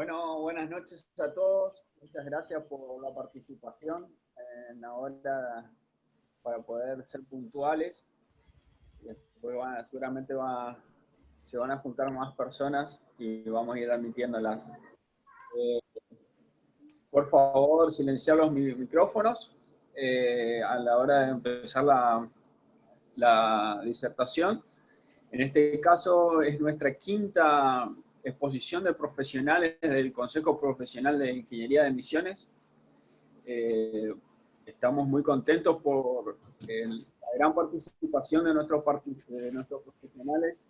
Bueno, buenas noches a todos. Muchas gracias por la participación en la hora para poder ser puntuales. Después seguramente se van a juntar más personas y vamos a ir admitiéndolas. Por favor, silenciar los micrófonos a la hora de empezar la disertación. En este caso es nuestra quinta exposición de profesionales del Consejo Profesional de Ingeniería de Emisiones. Estamos muy contentos por la gran participación de nuestros profesionales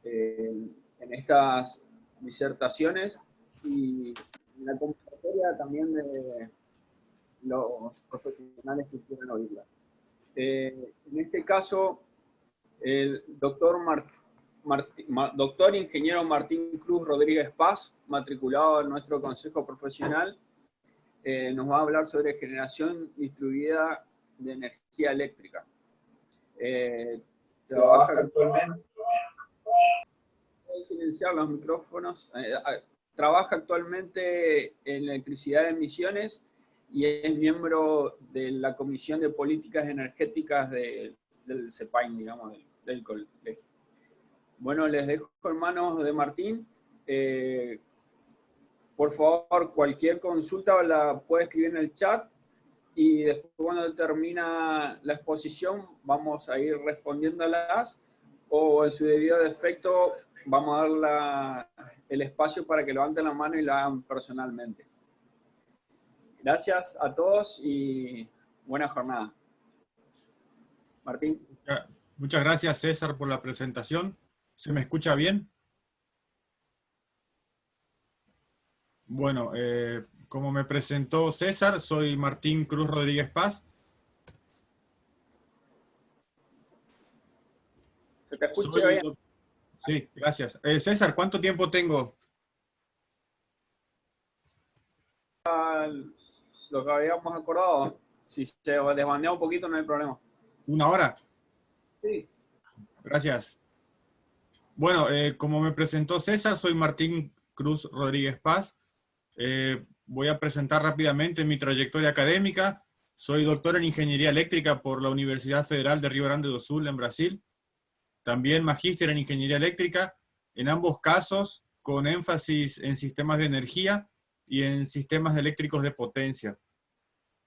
en estas disertaciones y en la convocatoria también de los profesionales que quieran oírla. En este caso, el doctor ingeniero Martín Cruz Rodríguez Paz, matriculado en nuestro Consejo Profesional, nos va a hablar sobre generación distribuida de energía eléctrica. Trabaja actualmente. Puedo silenciar los micrófonos. Trabaja actualmente en electricidad de emisiones y es miembro de la Comisión de Políticas Energéticas del CEPAIN, digamos, del colegio. Bueno, les dejo en manos de Martín. Por favor, cualquier consulta la puede escribir en el chat y después cuando termina la exposición vamos a ir respondiéndolas o en su debido defecto vamos a dar el espacio para que levanten la mano y lo hagan personalmente. Gracias a todos y buena jornada. Martín. Muchas gracias, César, por la presentación. ¿Se me escucha bien? Bueno, como me presentó César, soy Martín Cruz Rodríguez Paz. ¿Se te escucha bien? Sí, gracias. César, ¿cuánto tiempo tengo? Lo que habíamos acordado. Si se desbandea un poquito no hay problema. ¿Una hora? Sí. Gracias. Bueno, como me presentó César, soy Martín Cruz Rodríguez Paz. Voy a presentar rápidamente mi trayectoria académica. Soy doctor en Ingeniería Eléctrica por la Universidad Federal de Rio Grande do Sul, en Brasil. También magíster en Ingeniería Eléctrica, en ambos casos con énfasis en sistemas de energía y en sistemas eléctricos de potencia.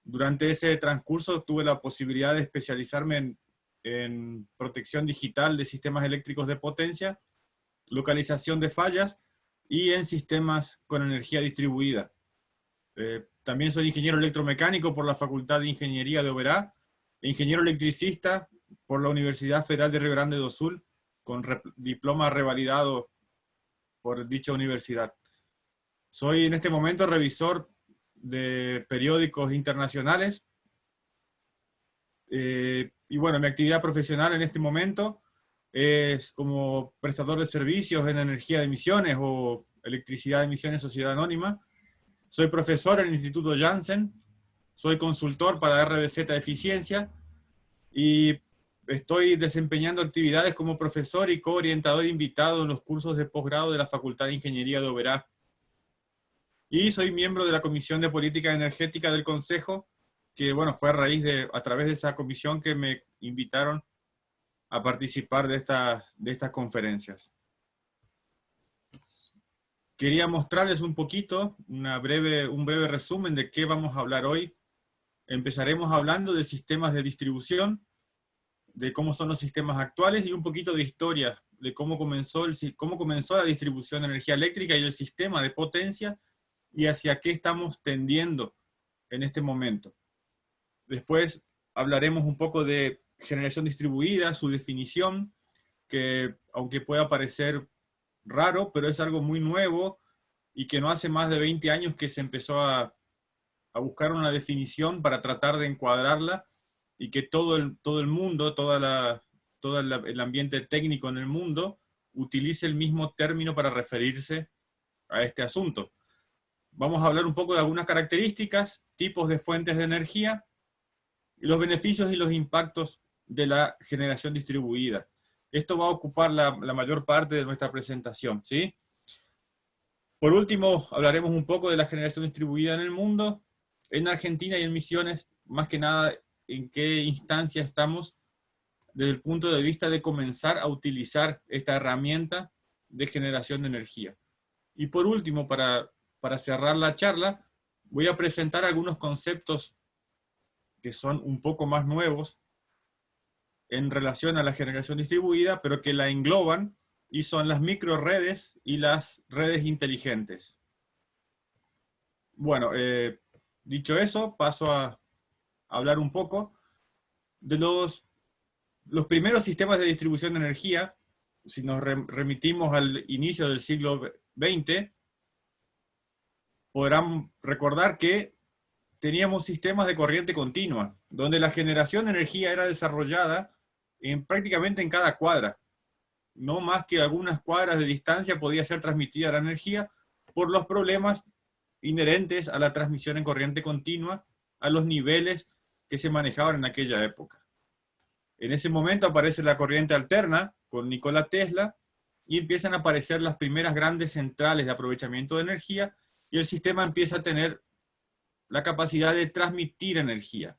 Durante ese transcurso tuve la posibilidad de especializarme en protección digital de sistemas eléctricos de potencia, localización de fallas y en sistemas con energía distribuida. También soy ingeniero electromecánico por la Facultad de Ingeniería de Oberá, e ingeniero electricista por la Universidad Federal de Rio Grande do Sul, con diploma revalidado por dicha universidad. Soy en este momento revisor de periódicos internacionales. Y bueno, mi actividad profesional en este momento es como prestador de servicios en energía de emisiones o electricidad de emisiones sociedad anónima. Soy profesor en el Instituto Janssen, soy consultor para RDZ Eficiencia y estoy desempeñando actividades como profesor y coorientador invitado en los cursos de posgrado de la Facultad de Ingeniería de Oberá. Y soy miembro de la Comisión de Política Energética del Consejo, que bueno, fue a través de esa comisión que me invitaron a participar de estas conferencias. Quería mostrarles un poquito, un breve resumen de qué vamos a hablar hoy. Empezaremos hablando de sistemas de distribución, de cómo son los sistemas actuales y un poquito de historia, de cómo comenzó la distribución de energía eléctrica y el sistema de potencia y hacia qué estamos tendiendo en este momento. Después hablaremos un poco de generación distribuida, su definición, que aunque pueda parecer raro, pero es algo muy nuevo y que no hace más de 20 años que se empezó a buscar una definición para tratar de encuadrarla y que todo el mundo, todo el ambiente técnico en el mundo utilice el mismo término para referirse a este asunto. Vamos a hablar un poco de algunas características, tipos de fuentes de energía, y los beneficios y los impactos de la generación distribuida. Esto va a ocupar la mayor parte de nuestra presentación, ¿sí? Por último, hablaremos un poco de la generación distribuida en el mundo, en Argentina y en Misiones, más que nada en qué instancia estamos desde el punto de vista de comenzar a utilizar esta herramienta de generación de energía. Y por último, para cerrar la charla, voy a presentar algunos conceptos que son un poco más nuevos en relación a la generación distribuida, pero que la engloban, y son las microredes y las redes inteligentes. Bueno, dicho eso, paso a hablar un poco de los primeros sistemas de distribución de energía. Si nos remitimos al inicio del siglo XX, podrán recordar que teníamos sistemas de corriente continua, donde la generación de energía era desarrollada prácticamente en cada cuadra. No más que algunas cuadras de distancia podía ser transmitida la energía por los problemas inherentes a la transmisión en corriente continua a los niveles que se manejaban en aquella época. En ese momento aparece la corriente alterna con Nikola Tesla y empiezan a aparecer las primeras grandes centrales de aprovechamiento de energía y el sistema empieza a tener la capacidad de transmitir energía.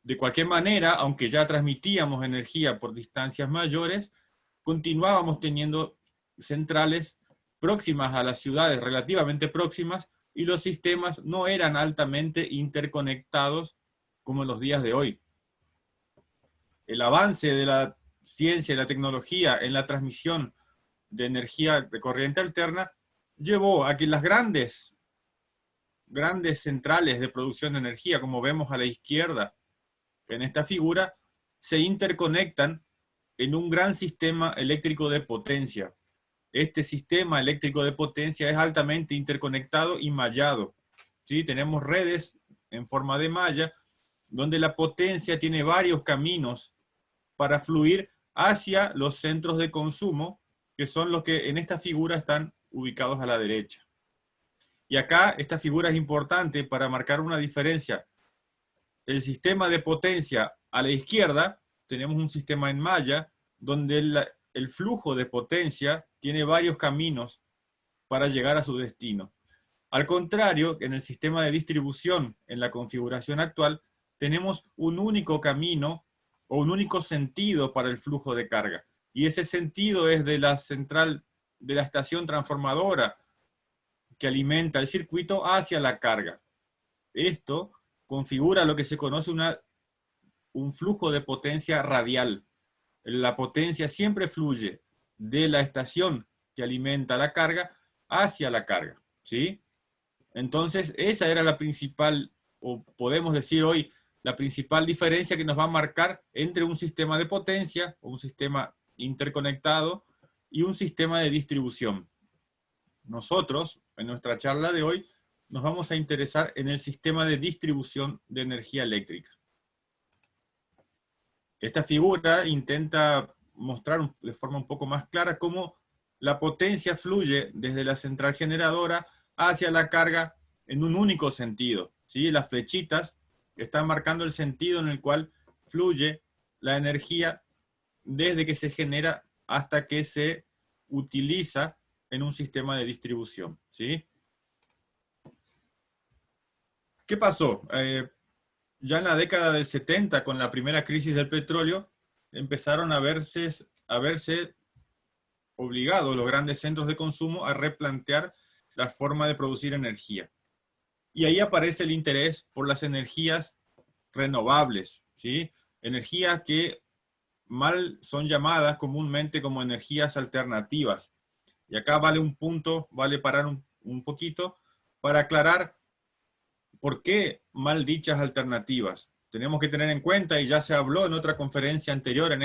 De cualquier manera, aunque ya transmitíamos energía por distancias mayores, continuábamos teniendo centrales próximas a las ciudades, relativamente próximas, y los sistemas no eran altamente interconectados como en los días de hoy. El avance de la ciencia y la tecnología en la transmisión de energía de corriente alterna llevó a que las grandes centrales de producción de energía, como vemos a la izquierda en esta figura, se interconectan en un gran sistema eléctrico de potencia. Este sistema eléctrico de potencia es altamente interconectado y mallado. ¿Sí? Tenemos redes en forma de malla, donde la potencia tiene varios caminos para fluir hacia los centros de consumo, que son los que en esta figura están ubicados a la derecha. Y acá esta figura es importante para marcar una diferencia. El sistema de potencia a la izquierda, tenemos un sistema en malla, donde el flujo de potencia tiene varios caminos para llegar a su destino. Al contrario, en el sistema de distribución, en la configuración actual, tenemos un único camino o un único sentido para el flujo de carga. Y ese sentido es de la central, de la estación transformadora que alimenta el circuito hacia la carga. Esto configura lo que se conoce un flujo de potencia radial. La potencia siempre fluye de la estación que alimenta la carga hacia la carga, ¿sí? Entonces, esa era la principal, o podemos decir hoy, la principal diferencia que nos va a marcar entre un sistema de potencia, o un sistema interconectado, y un sistema de distribución. Nosotros, en nuestra charla de hoy, nos vamos a interesar en el sistema de distribución de energía eléctrica. Esta figura intenta mostrar de forma un poco más clara cómo la potencia fluye desde la central generadora hacia la carga en un único sentido, ¿sí? Las flechitas están marcando el sentido en el cual fluye la energía desde que se genera hasta que se utiliza en un sistema de distribución, ¿sí? ¿Qué pasó? Ya en la década del 70, con la primera crisis del petróleo, empezaron a verse obligados los grandes centros de consumo a replantear la forma de producir energía. Y ahí aparece el interés por las energías renovables, ¿sí? Energías que mal son llamadas comúnmente como energías alternativas. Y acá vale un punto, vale parar un poquito para aclarar por qué mal dichas alternativas. Tenemos que tener en cuenta, y ya se habló en otra conferencia anterior, en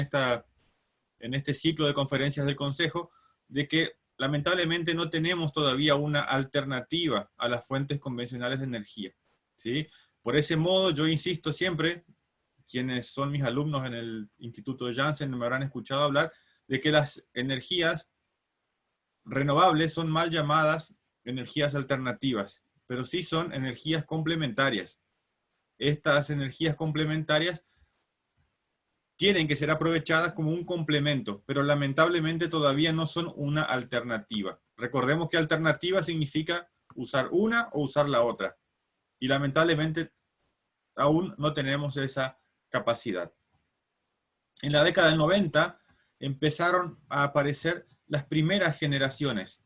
este ciclo de conferencias del Consejo, de que lamentablemente no tenemos todavía una alternativa a las fuentes convencionales de energía, ¿sí? Por ese modo, yo insisto siempre, quienes son mis alumnos en el Instituto de Janssen me habrán escuchado hablar, de que las energías renovables son mal llamadas energías alternativas, pero sí son energías complementarias. Estas energías complementarias tienen que ser aprovechadas como un complemento, pero lamentablemente todavía no son una alternativa. Recordemos que alternativa significa usar una o usar la otra. Y lamentablemente aún no tenemos esa capacidad. En la década del 90 empezaron a aparecer las primeras generaciones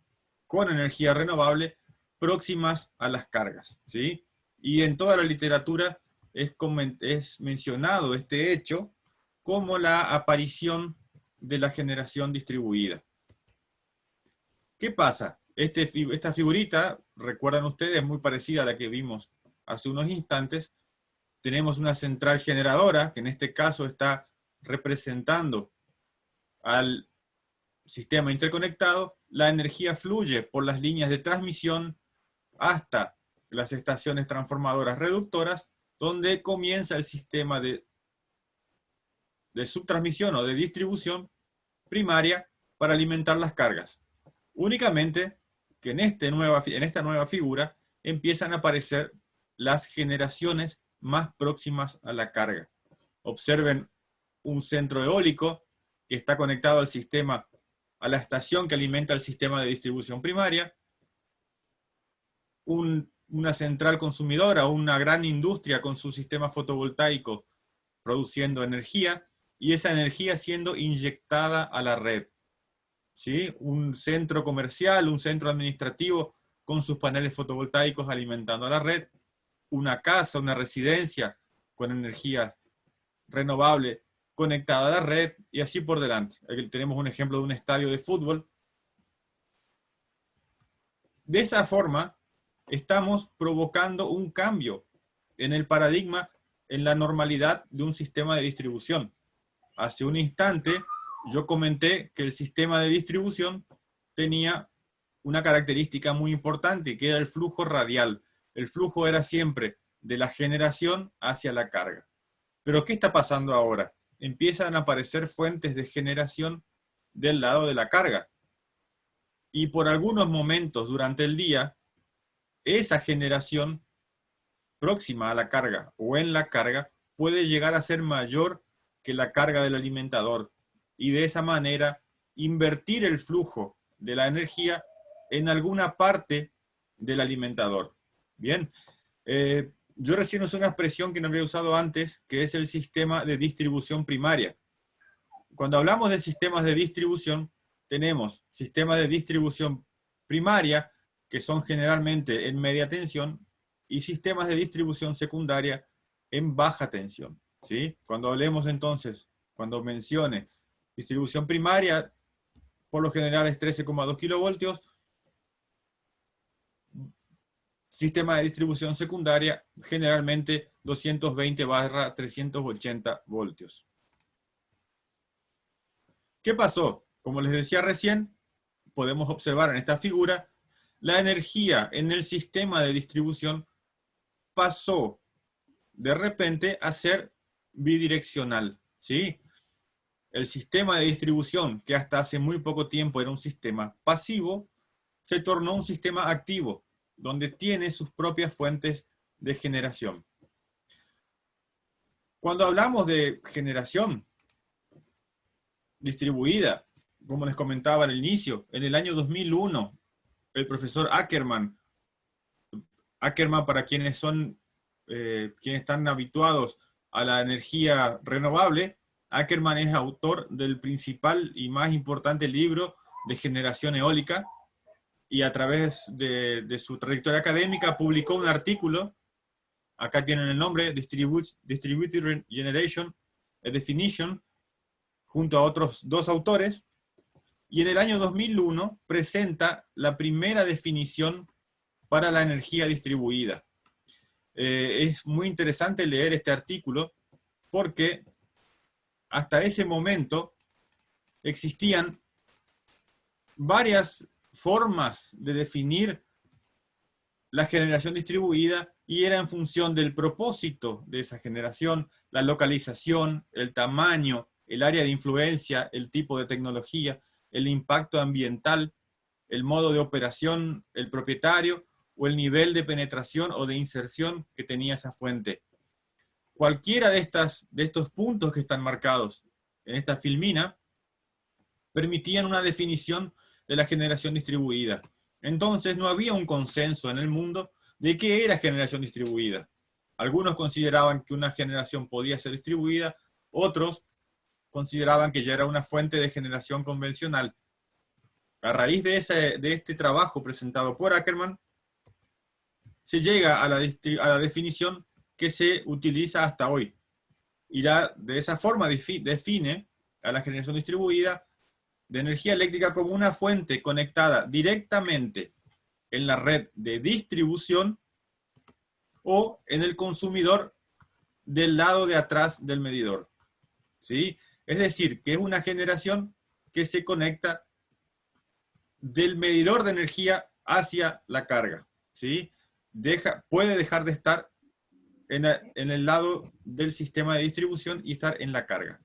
con energía renovable próximas a las cargas, ¿sí? Y en toda la literatura es mencionado este hecho como la aparición de la generación distribuida. ¿Qué pasa? Esta figurita, recuerdan ustedes, es muy parecida a la que vimos hace unos instantes. Tenemos una central generadora, que en este caso está representando al sistema interconectado. La energía fluye por las líneas de transmisión hasta las estaciones transformadoras reductoras, donde comienza el sistema de subtransmisión o de distribución primaria para alimentar las cargas. Únicamente que en esta nueva figura empiezan a aparecer las generaciones más próximas a la carga. Observen un centro eólico que está conectado al sistema, a la estación que alimenta el sistema de distribución primaria, una central consumidora, una gran industria con su sistema fotovoltaico produciendo energía, y esa energía siendo inyectada a la red. ¿Sí? Un centro comercial, un centro administrativo con sus paneles fotovoltaicos alimentando a la red, una casa, una residencia con energía renovable conectada a la red, y así por delante. Aquí tenemos un ejemplo de un estadio de fútbol. De esa forma, estamos provocando un cambio en el paradigma, en la normalidad de un sistema de distribución. Hace un instante yo comenté que el sistema de distribución tenía una característica muy importante, que era el flujo radial. El flujo era siempre de la generación hacia la carga. Pero ¿qué está pasando ahora? Empiezan a aparecer fuentes de generación del lado de la carga. Y por algunos momentos durante el día, esa generación próxima a la carga o en la carga puede llegar a ser mayor que la carga del alimentador. Y de esa manera invertir el flujo de la energía en alguna parte del alimentador. Bien, yo recién usé una expresión que no había usado antes, que es el sistema de distribución primaria. Cuando hablamos de sistemas de distribución, tenemos sistemas de distribución primaria, que son generalmente en media tensión, y sistemas de distribución secundaria en baja tensión, ¿sí? Cuando hablemos entonces, cuando mencione distribución primaria, por lo general es 13,2 kilovoltios. Sistema de distribución secundaria, generalmente 220/380 voltios. ¿Qué pasó? Como les decía recién, podemos observar en esta figura, la energía en el sistema de distribución pasó de repente a ser bidireccional, ¿sí? El sistema de distribución, que hasta hace muy poco tiempo era un sistema pasivo, se tornó un sistema activo, donde tiene sus propias fuentes de generación. Cuando hablamos de generación distribuida, como les comentaba al inicio, en el año 2001, el profesor Ackermann, para quienes están habituados a la energía renovable, Ackermann es autor del principal y más importante libro de generación eólica, y a través de su trayectoria académica publicó un artículo, acá tienen el nombre, Distributed Generation, a Definition, junto a otros dos autores, y en el año 2001 presenta la primera definición para la energía distribuida. Es muy interesante leer este artículo, porque hasta ese momento existían varias formas de definir la generación distribuida, y era en función del propósito de esa generación, la localización, el tamaño, el área de influencia, el tipo de tecnología, el impacto ambiental, el modo de operación, el propietario, o el nivel de penetración o de inserción que tenía esa fuente. Cualquiera de estos puntos que están marcados en esta filmina permitían una definición de la generación distribuida. Entonces no había un consenso en el mundo de qué era generación distribuida. Algunos consideraban que una generación podía ser distribuida, otros consideraban que ya era una fuente de generación convencional. A raíz de este trabajo presentado por Ackermann, se llega a la definición que se utiliza hasta hoy. Y de esa forma define a la generación distribuida de energía eléctrica como una fuente conectada directamente en la red de distribución o en el consumidor del lado de atrás del medidor. ¿Sí? Es decir, que es una generación que se conecta del medidor de energía hacia la carga. ¿Sí? Puede dejar de estar en el lado del sistema de distribución y estar en la carga.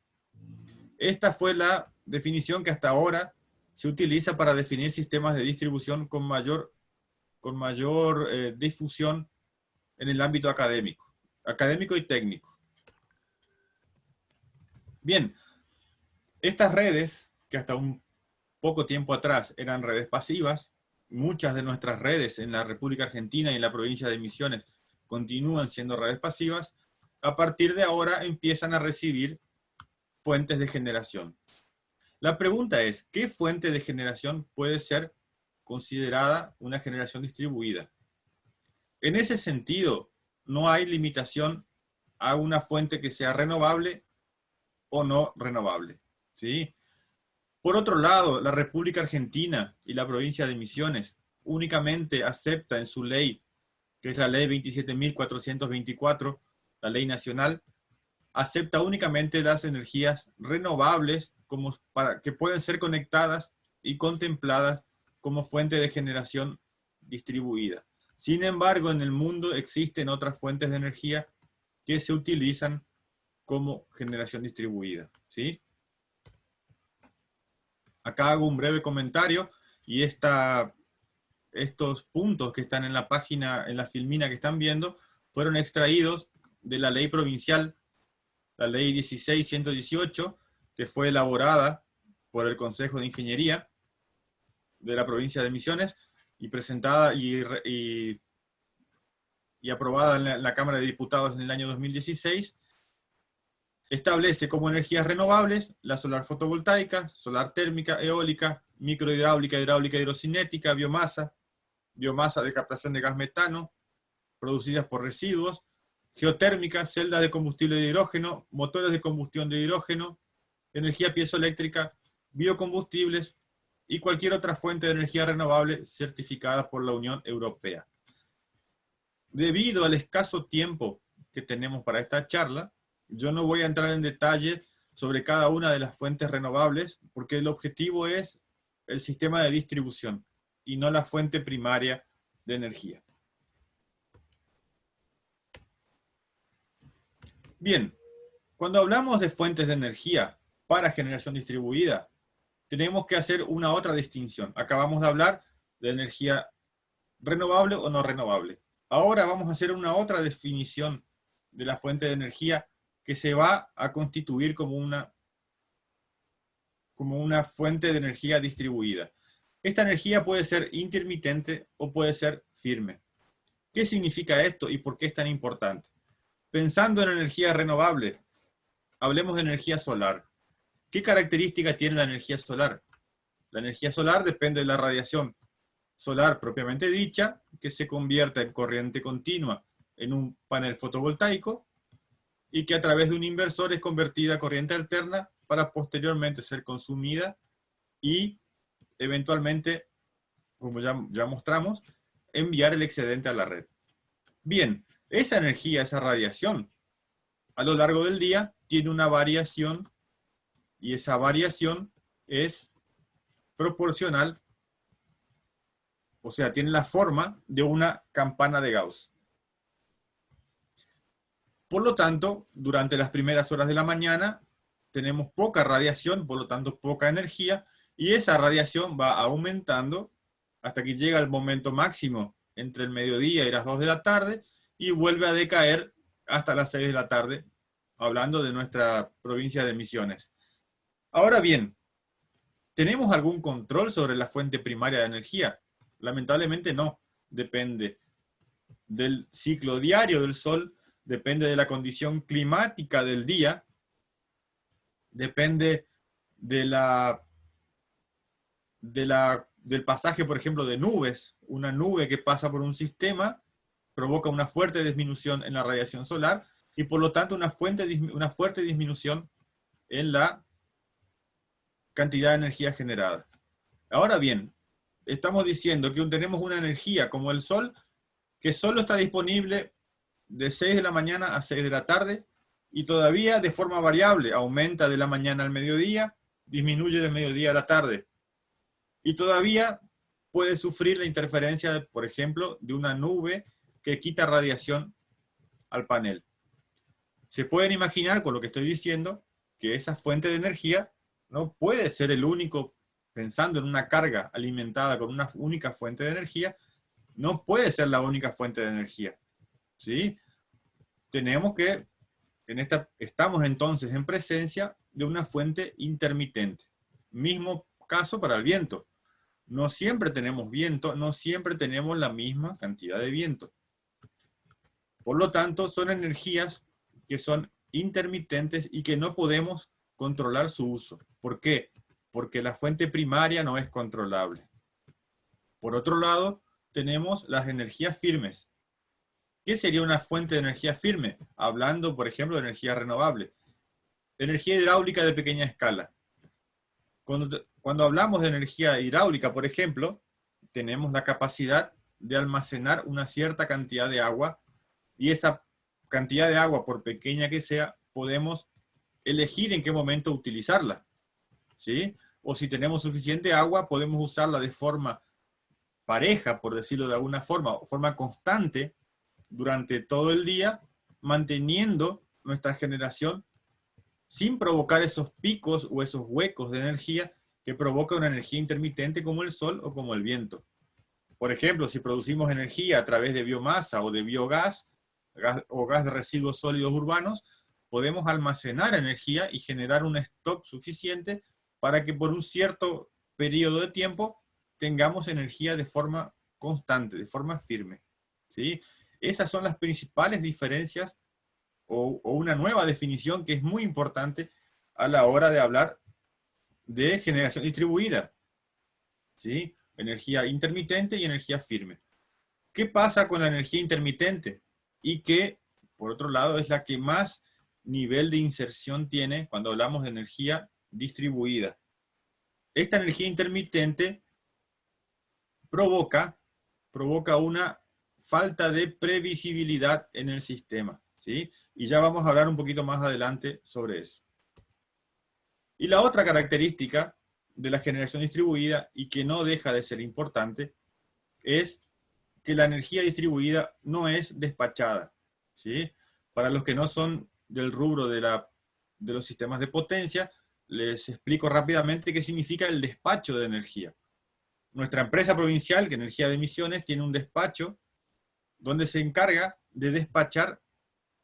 Esta fue la definición que hasta ahora se utiliza para definir sistemas de distribución con mayor difusión en el ámbito académico y técnico. Bien, estas redes, que hasta un poco tiempo atrás eran redes pasivas, muchas de nuestras redes en la República Argentina y en la provincia de Misiones continúan siendo redes pasivas, a partir de ahora empiezan a recibir fuentes de generación. La pregunta es, ¿qué fuente de generación puede ser considerada una generación distribuida? En ese sentido, no hay limitación a una fuente que sea renovable o no renovable, ¿sí? Por otro lado, la República Argentina y la provincia de Misiones únicamente acepta en su ley, que es la ley 27.424, la ley nacional, acepta únicamente las energías renovables que pueden ser conectadas y contempladas como fuente de generación distribuida. Sin embargo, en el mundo existen otras fuentes de energía que se utilizan como generación distribuida, ¿sí? Acá hago un breve comentario y estos puntos que están en la página, en la filmina que están viendo, fueron extraídos de la ley provincial, la ley 16.118, que fue elaborada por el Consejo de Ingeniería de la provincia de Misiones y presentada y aprobada en la Cámara de Diputados en el año 2016. Establece como energías renovables la solar fotovoltaica, solar térmica, eólica, microhidráulica, hidráulica hidrocinética, biomasa de captación de gas metano, producidas por residuos, geotérmica, celdas de combustible de hidrógeno, motores de combustión de hidrógeno, energía piezoeléctrica, biocombustibles y cualquier otra fuente de energía renovable certificada por la Unión Europea. Debido al escaso tiempo que tenemos para esta charla, yo no voy a entrar en detalle sobre cada una de las fuentes renovables, porque el objetivo es el sistema de distribución y no la fuente primaria de energía. Bien, cuando hablamos de fuentes de energía para generación distribuida, tenemos que hacer una otra distinción. Acabamos de hablar de energía renovable o no renovable. Ahora vamos a hacer una otra definición de la fuente de energía que se va a constituir como una fuente de energía distribuida. Esta energía puede ser intermitente o puede ser firme. ¿Qué significa esto y por qué es tan importante? Pensando en energía renovable, hablemos de energía solar. ¿Qué característica tiene la energía solar? La energía solar depende de la radiación solar propiamente dicha, que se convierte en corriente continua en un panel fotovoltaico y que a través de un inversor es convertida a corriente alterna para posteriormente ser consumida y eventualmente, como ya mostramos, enviar el excedente a la red. Bien, esa energía, esa radiación, a lo largo del día tiene una variación y esa variación es proporcional, o sea, tiene la forma de una campana de Gauss. Por lo tanto, durante las primeras horas de la mañana tenemos poca radiación, por lo tanto poca energía, y esa radiación va aumentando hasta que llega el momento máximo entre el mediodía y las 2 de la tarde, y vuelve a decaer hasta las 6 de la tarde, hablando de nuestra provincia de Misiones. Ahora bien, ¿Tenemos algún control sobre la fuente primaria de energía? Lamentablemente no. Depende del ciclo diario del Sol, depende de la condición climática del día, depende del pasaje, por ejemplo, de nubes. Una nube que pasa por un sistema provoca una fuerte disminución en la radiación solar y por lo tanto una fuerte disminución en la cantidad de energía generada. Ahora bien, estamos diciendo que tenemos una energía como el Sol que solo está disponible de 6 de la mañana a 6 de la tarde y todavía de forma variable, aumenta de la mañana al mediodía, disminuye del mediodía a la tarde. Y todavía puede sufrir la interferencia, por ejemplo, de una nube que quita radiación al panel. Se pueden imaginar, con lo que estoy diciendo, que esa fuente de energía no puede ser el único, pensando en una carga alimentada con una única fuente de energía, no puede ser la única fuente de energía. ¿Sí? Tenemos que, estamos entonces en presencia de una fuente intermitente. Mismo caso para el viento. No siempre tenemos viento, no siempre tenemos la misma cantidad de viento. Por lo tanto, son energías que son intermitentes y que no podemos controlar su uso. ¿Por qué? Porque la fuente primaria no es controlable. Por otro lado, tenemos las energías firmes. ¿Qué sería una fuente de energía firme? Hablando, por ejemplo, de energía renovable. Energía hidráulica de pequeña escala. Cuando hablamos de energía hidráulica, por ejemplo, tenemos la capacidad de almacenar una cierta cantidad de agua y esa cantidad de agua, por pequeña que sea, podemos elegir en qué momento utilizarla. ¿Sí? O si tenemos suficiente agua, podemos usarla de forma pareja, por decirlo de alguna forma, o forma constante durante todo el día, manteniendo nuestra generación sin provocar esos picos o esos huecos de energía que provoca una energía intermitente como el sol o como el viento. Por ejemplo, si producimos energía a través de biomasa o de biogás, o gas de residuos sólidos urbanos, podemos almacenar energía y generar un stock suficiente para que por un cierto periodo de tiempo tengamos energía de forma constante, de forma firme. ¿Sí? Esas son las principales diferencias o una nueva definición que es muy importante a la hora de hablar de generación distribuida. ¿Sí? Energía intermitente y energía firme. ¿Qué pasa con la energía intermitente? Y que, por otro lado, es la que más nivel de inserción tiene cuando hablamos de energía distribuida. Esta energía intermitente provoca una falta de previsibilidad en el sistema, ¿sí? Y ya vamos a hablar un poquito más adelante sobre eso. Y la otra característica de la generación distribuida, y que no deja de ser importante, es que la energía distribuida no es despachada, ¿sí? Para los que no son del rubro de los sistemas de potencia, les explico rápidamente qué significa el despacho de energía. Nuestra empresa provincial, que Energía de Misiones, tiene un despacho donde se encarga de despachar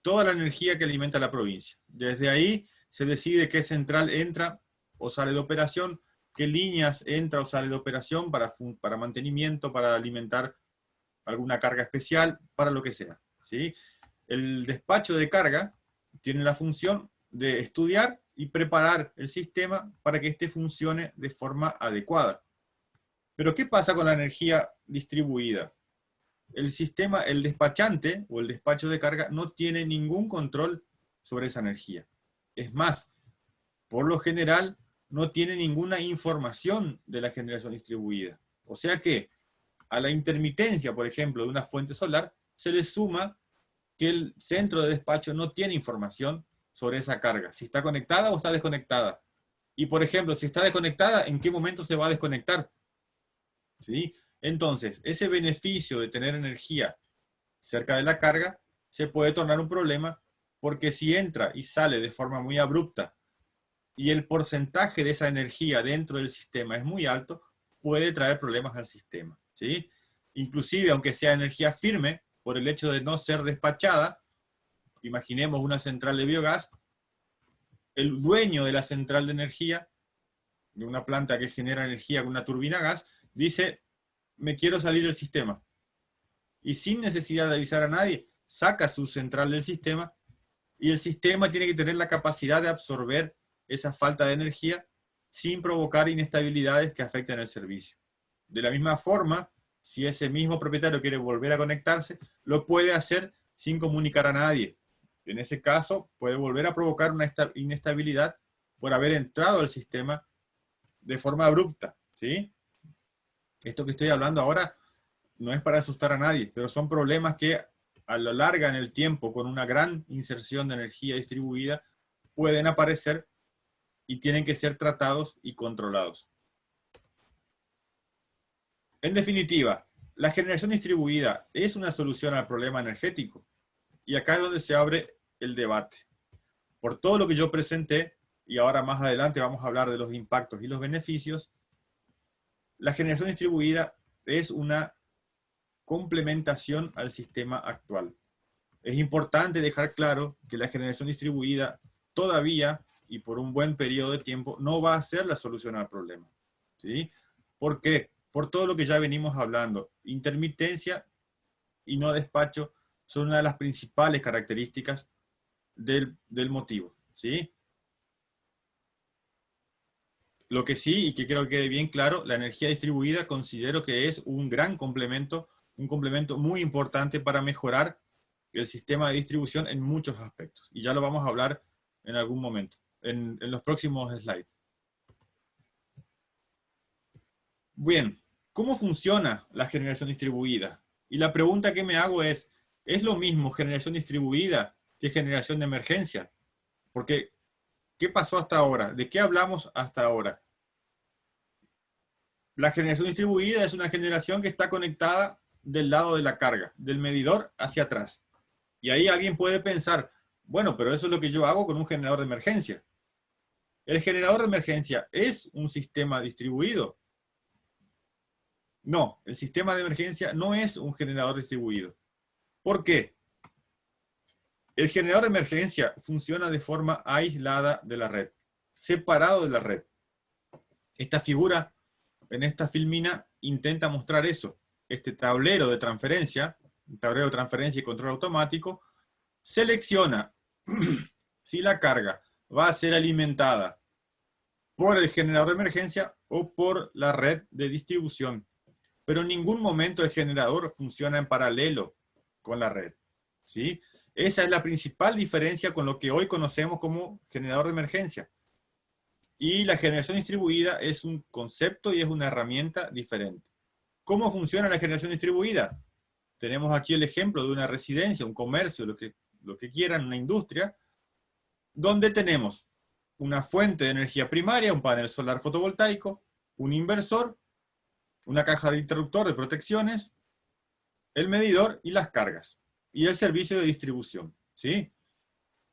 toda la energía que alimenta la provincia. Desde ahí se decide qué central entra o sale de operación, qué líneas entra o sale de operación para mantenimiento, para alimentar alguna carga especial, para lo que sea, ¿sí? El despacho de carga tiene la función de estudiar y preparar el sistema para que éste funcione de forma adecuada. Pero ¿qué pasa con la energía distribuida? El sistema, el despachante o el despacho de carga no tiene ningún control sobre esa energía. Es más, por lo general, no tiene ninguna información de la generación distribuida. O sea que a la intermitencia, por ejemplo, de una fuente solar, se le suma que el centro de despacho no tiene información sobre esa carga, si está conectada o está desconectada. Y, por ejemplo, si está desconectada, ¿en qué momento se va a desconectar? ¿Sí? Entonces, ese beneficio de tener energía cerca de la carga se puede tornar un problema porque si entra y sale de forma muy abrupta y el porcentaje de esa energía dentro del sistema es muy alto, puede traer problemas al sistema, ¿sí? Inclusive, aunque sea energía firme, por el hecho de no ser despachada, imaginemos una central de biogás, el dueño de la central de energía de una planta que genera energía con una turbina a gas, dice, me quiero salir del sistema. Y sin necesidad de avisar a nadie, saca su central del sistema, y el sistema tiene que tener la capacidad de absorber esa falta de energía sin provocar inestabilidades que afecten el servicio. De la misma forma, si ese mismo propietario quiere volver a conectarse, lo puede hacer sin comunicar a nadie. En ese caso, puede volver a provocar una inestabilidad por haber entrado al sistema de forma abrupta, ¿sí? Esto que estoy hablando ahora no es para asustar a nadie, pero son problemas que a lo largo en el tiempo, con una gran inserción de energía distribuida, pueden aparecer y tienen que ser tratados y controlados. En definitiva, la generación distribuida es una solución al problema energético. Y acá es donde se abre el debate. Por todo lo que yo presenté, y ahora más adelante vamos a hablar de los impactos y los beneficios, la generación distribuida es una complementación al sistema actual. Es importante dejar claro que la generación distribuida todavía, y por un buen periodo de tiempo, no va a ser la solución al problema, ¿sí? ¿Por qué? Por todo lo que ya venimos hablando. Intermitencia y no despacho son una de las principales características del motivo, ¿sí? Lo que sí, y que quiero que quede bien claro, la energía distribuida considero que es un gran complemento, un complemento muy importante para mejorar el sistema de distribución en muchos aspectos. Y ya lo vamos a hablar en algún momento, en los próximos slides. Bien, ¿cómo funciona la generación distribuida? Y la pregunta que me hago ¿es lo mismo generación distribuida que generación de emergencia? Porque, ¿qué pasó hasta ahora? ¿De qué hablamos hasta ahora? La generación distribuida es una generación que está conectada del lado de la carga, del medidor hacia atrás. Y ahí alguien puede pensar, bueno, pero eso es lo que yo hago con un generador de emergencia. ¿El generador de emergencia es un sistema distribuido? No, el sistema de emergencia no es un generador distribuido. ¿Por qué? El generador de emergencia funciona de forma aislada de la red, separado de la red. Esta figura, en esta filmina, intenta mostrar eso. Este tablero de transferencia, un tablero de transferencia y control automático, selecciona si la carga va a ser alimentada por el generador de emergencia o por la red de distribución. Pero en ningún momento el generador funciona en paralelo con la red, ¿sí? Esa es la principal diferencia con lo que hoy conocemos como generador de emergencia. Y la generación distribuida es un concepto y es una herramienta diferente. ¿Cómo funciona la generación distribuida? Tenemos aquí el ejemplo de una residencia, un comercio, lo que quieran, una industria, donde tenemos una fuente de energía primaria, un panel solar fotovoltaico, un inversor, una caja de interruptor de protecciones, el medidor y las cargas, y el servicio de distribución, ¿sí?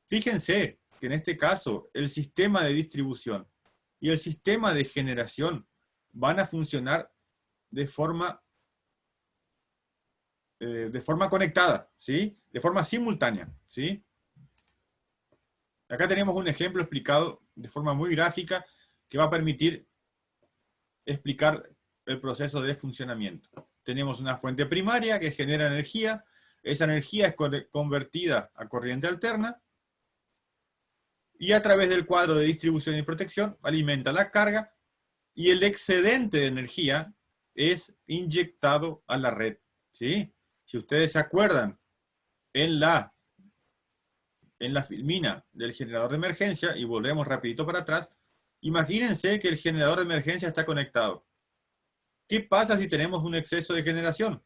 Fíjense que en este caso el sistema de distribución y el sistema de generación van a funcionar de forma conectada, ¿sí? De forma simultánea, ¿sí? Acá tenemos un ejemplo explicado de forma muy gráfica que va a permitir explicar el proceso de funcionamiento. Tenemos una fuente primaria que genera energía, esa energía es convertida a corriente alterna, y a través del cuadro de distribución y protección alimenta la carga, y el excedente de energía es inyectado a la red, ¿sí? Si ustedes se acuerdan, en la filmina del generador de emergencia, y volvemos rapidito para atrás, imagínense que el generador de emergencia está conectado. ¿Qué pasa si tenemos un exceso de generación?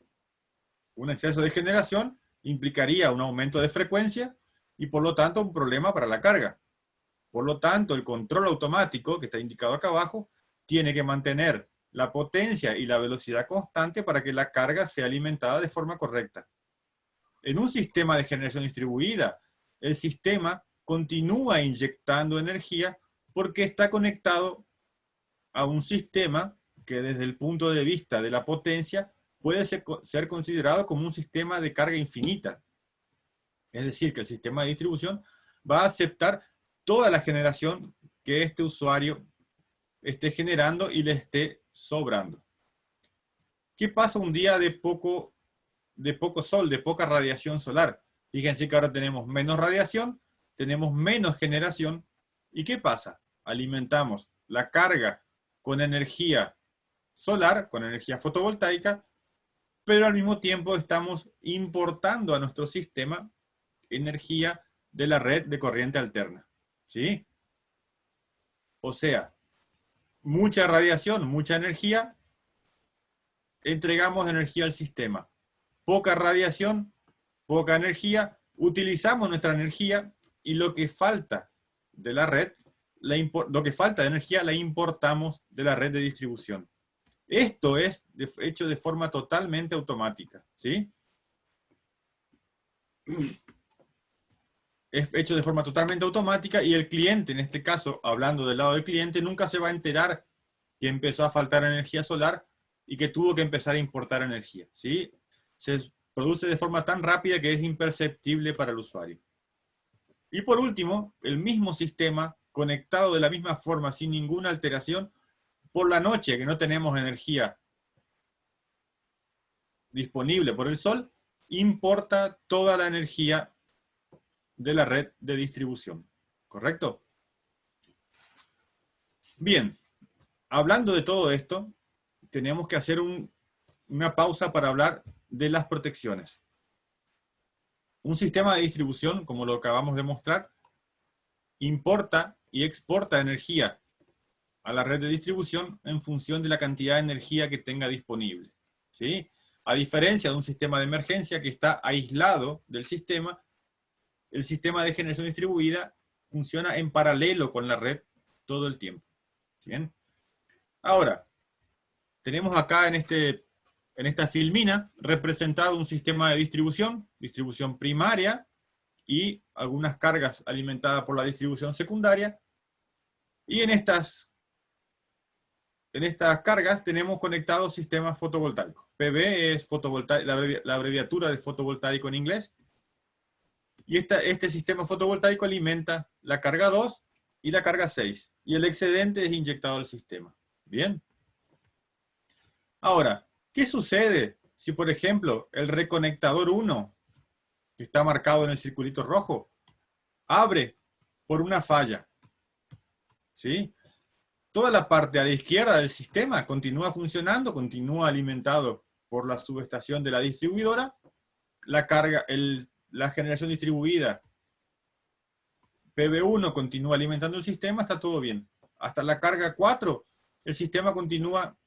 Un exceso de generación implicaría un aumento de frecuencia y por lo tanto un problema para la carga. Por lo tanto, el control automático, que está indicado acá abajo, tiene que mantener la potencia y la velocidad constante para que la carga sea alimentada de forma correcta. En un sistema de generación distribuida, el sistema continúa inyectando energía porque está conectado a un sistema que desde el punto de vista de la potencia puede ser considerado como un sistema de carga infinita. Es decir, que el sistema de distribución va a aceptar toda la generación que este usuario esté generando y le esté sobrando. ¿Qué pasa un día de poco sol, de poca radiación solar? Fíjense que ahora tenemos menos radiación, tenemos menos generación. ¿Y qué pasa? Alimentamos la carga con energía solar, con energía fotovoltaica, pero al mismo tiempo estamos importando a nuestro sistema energía de la red de corriente alterna. ¿Sí? O sea, mucha radiación, mucha energía, entregamos energía al sistema. Poca radiación, poca energía, utilizamos nuestra energía y lo que falta de la red, lo que falta de energía la importamos de la red de distribución. Esto es hecho de forma totalmente automática, ¿sí? Es hecho de forma totalmente automática y el cliente, en este caso, hablando del lado del cliente, nunca se va a enterar que empezó a faltar energía solar y que tuvo que empezar a importar energía, ¿sí? Se produce de forma tan rápida que es imperceptible para el usuario. Y por último, el mismo sistema, conectado de la misma forma, sin ninguna alteración, por la noche, que no tenemos energía disponible por el sol, importa toda la energía de la red de distribución. ¿Correcto? Bien, hablando de todo esto, tenemos que hacer una pausa para hablar de las protecciones. Un sistema de distribución, como lo acabamos de mostrar, importa y exporta energía a la red de distribución en función de la cantidad de energía que tenga disponible, ¿sí? A diferencia de un sistema de emergencia que está aislado del sistema, el sistema de generación distribuida funciona en paralelo con la red todo el tiempo. ¿Bien? Ahora, tenemos acá en esta filmina representado un sistema de distribución primaria y algunas cargas alimentadas por la distribución secundaria. Y en estas cargas tenemos conectados sistemas fotovoltaicos. PV es la abreviatura de fotovoltaico en inglés. Y este sistema fotovoltaico alimenta la carga 2 y la carga 6. Y el excedente es inyectado al sistema. ¿Bien? Ahora, ¿qué sucede si, por ejemplo, el reconectador 1, que está marcado en el circulito rojo, abre por una falla? ¿Sí? Toda la parte a la izquierda del sistema continúa funcionando, continúa alimentado por la subestación de la distribuidora. La generación distribuida PV1 continúa alimentando el sistema, está todo bien. Hasta la carga 4, el sistema continúa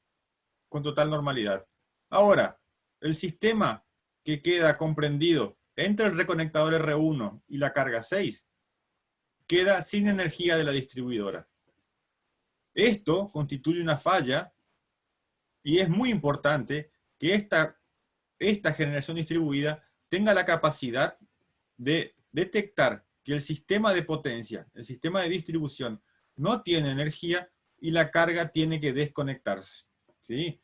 con total normalidad. Ahora, el sistema que queda comprendido entre el reconectador R1 y la carga 6 queda sin energía de la distribuidora. Esto constituye una falla y es muy importante que esta generación distribuida tenga la capacidad de detectar que el sistema de potencia, el sistema de distribución, no tiene energía y la carga tiene que desconectarse. ¿Sí?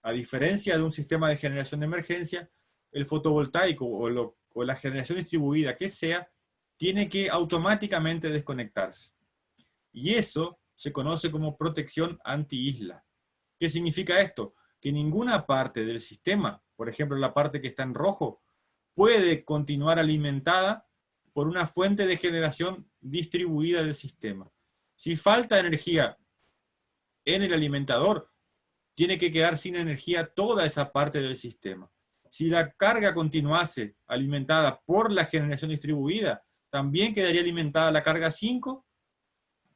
A diferencia de un sistema de generación de emergencia, el fotovoltaico o la generación distribuida que sea, tiene que automáticamente desconectarse. Y eso se conoce como protección anti-isla. ¿Qué significa esto? Que ninguna parte del sistema, por ejemplo la parte que está en rojo, puede continuar alimentada por una fuente de generación distribuida del sistema. Si falta energía en el alimentador, tiene que quedar sin energía toda esa parte del sistema. Si la carga continuase alimentada por la generación distribuida, también quedaría alimentada la carga 5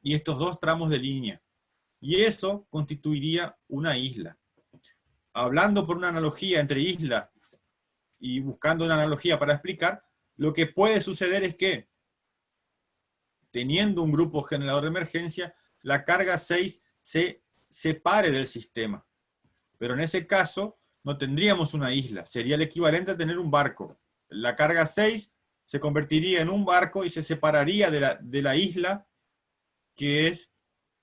y estos dos tramos de línea. Y eso constituiría una isla. Hablando por una analogía entre isla y buscando una analogía para explicar, lo que puede suceder es que, teniendo un grupo generador de emergencia, la carga 6 se separe del sistema. Pero en ese caso no tendríamos una isla, sería el equivalente a tener un barco. La carga 6 se convertiría en un barco y se separaría de la isla, que es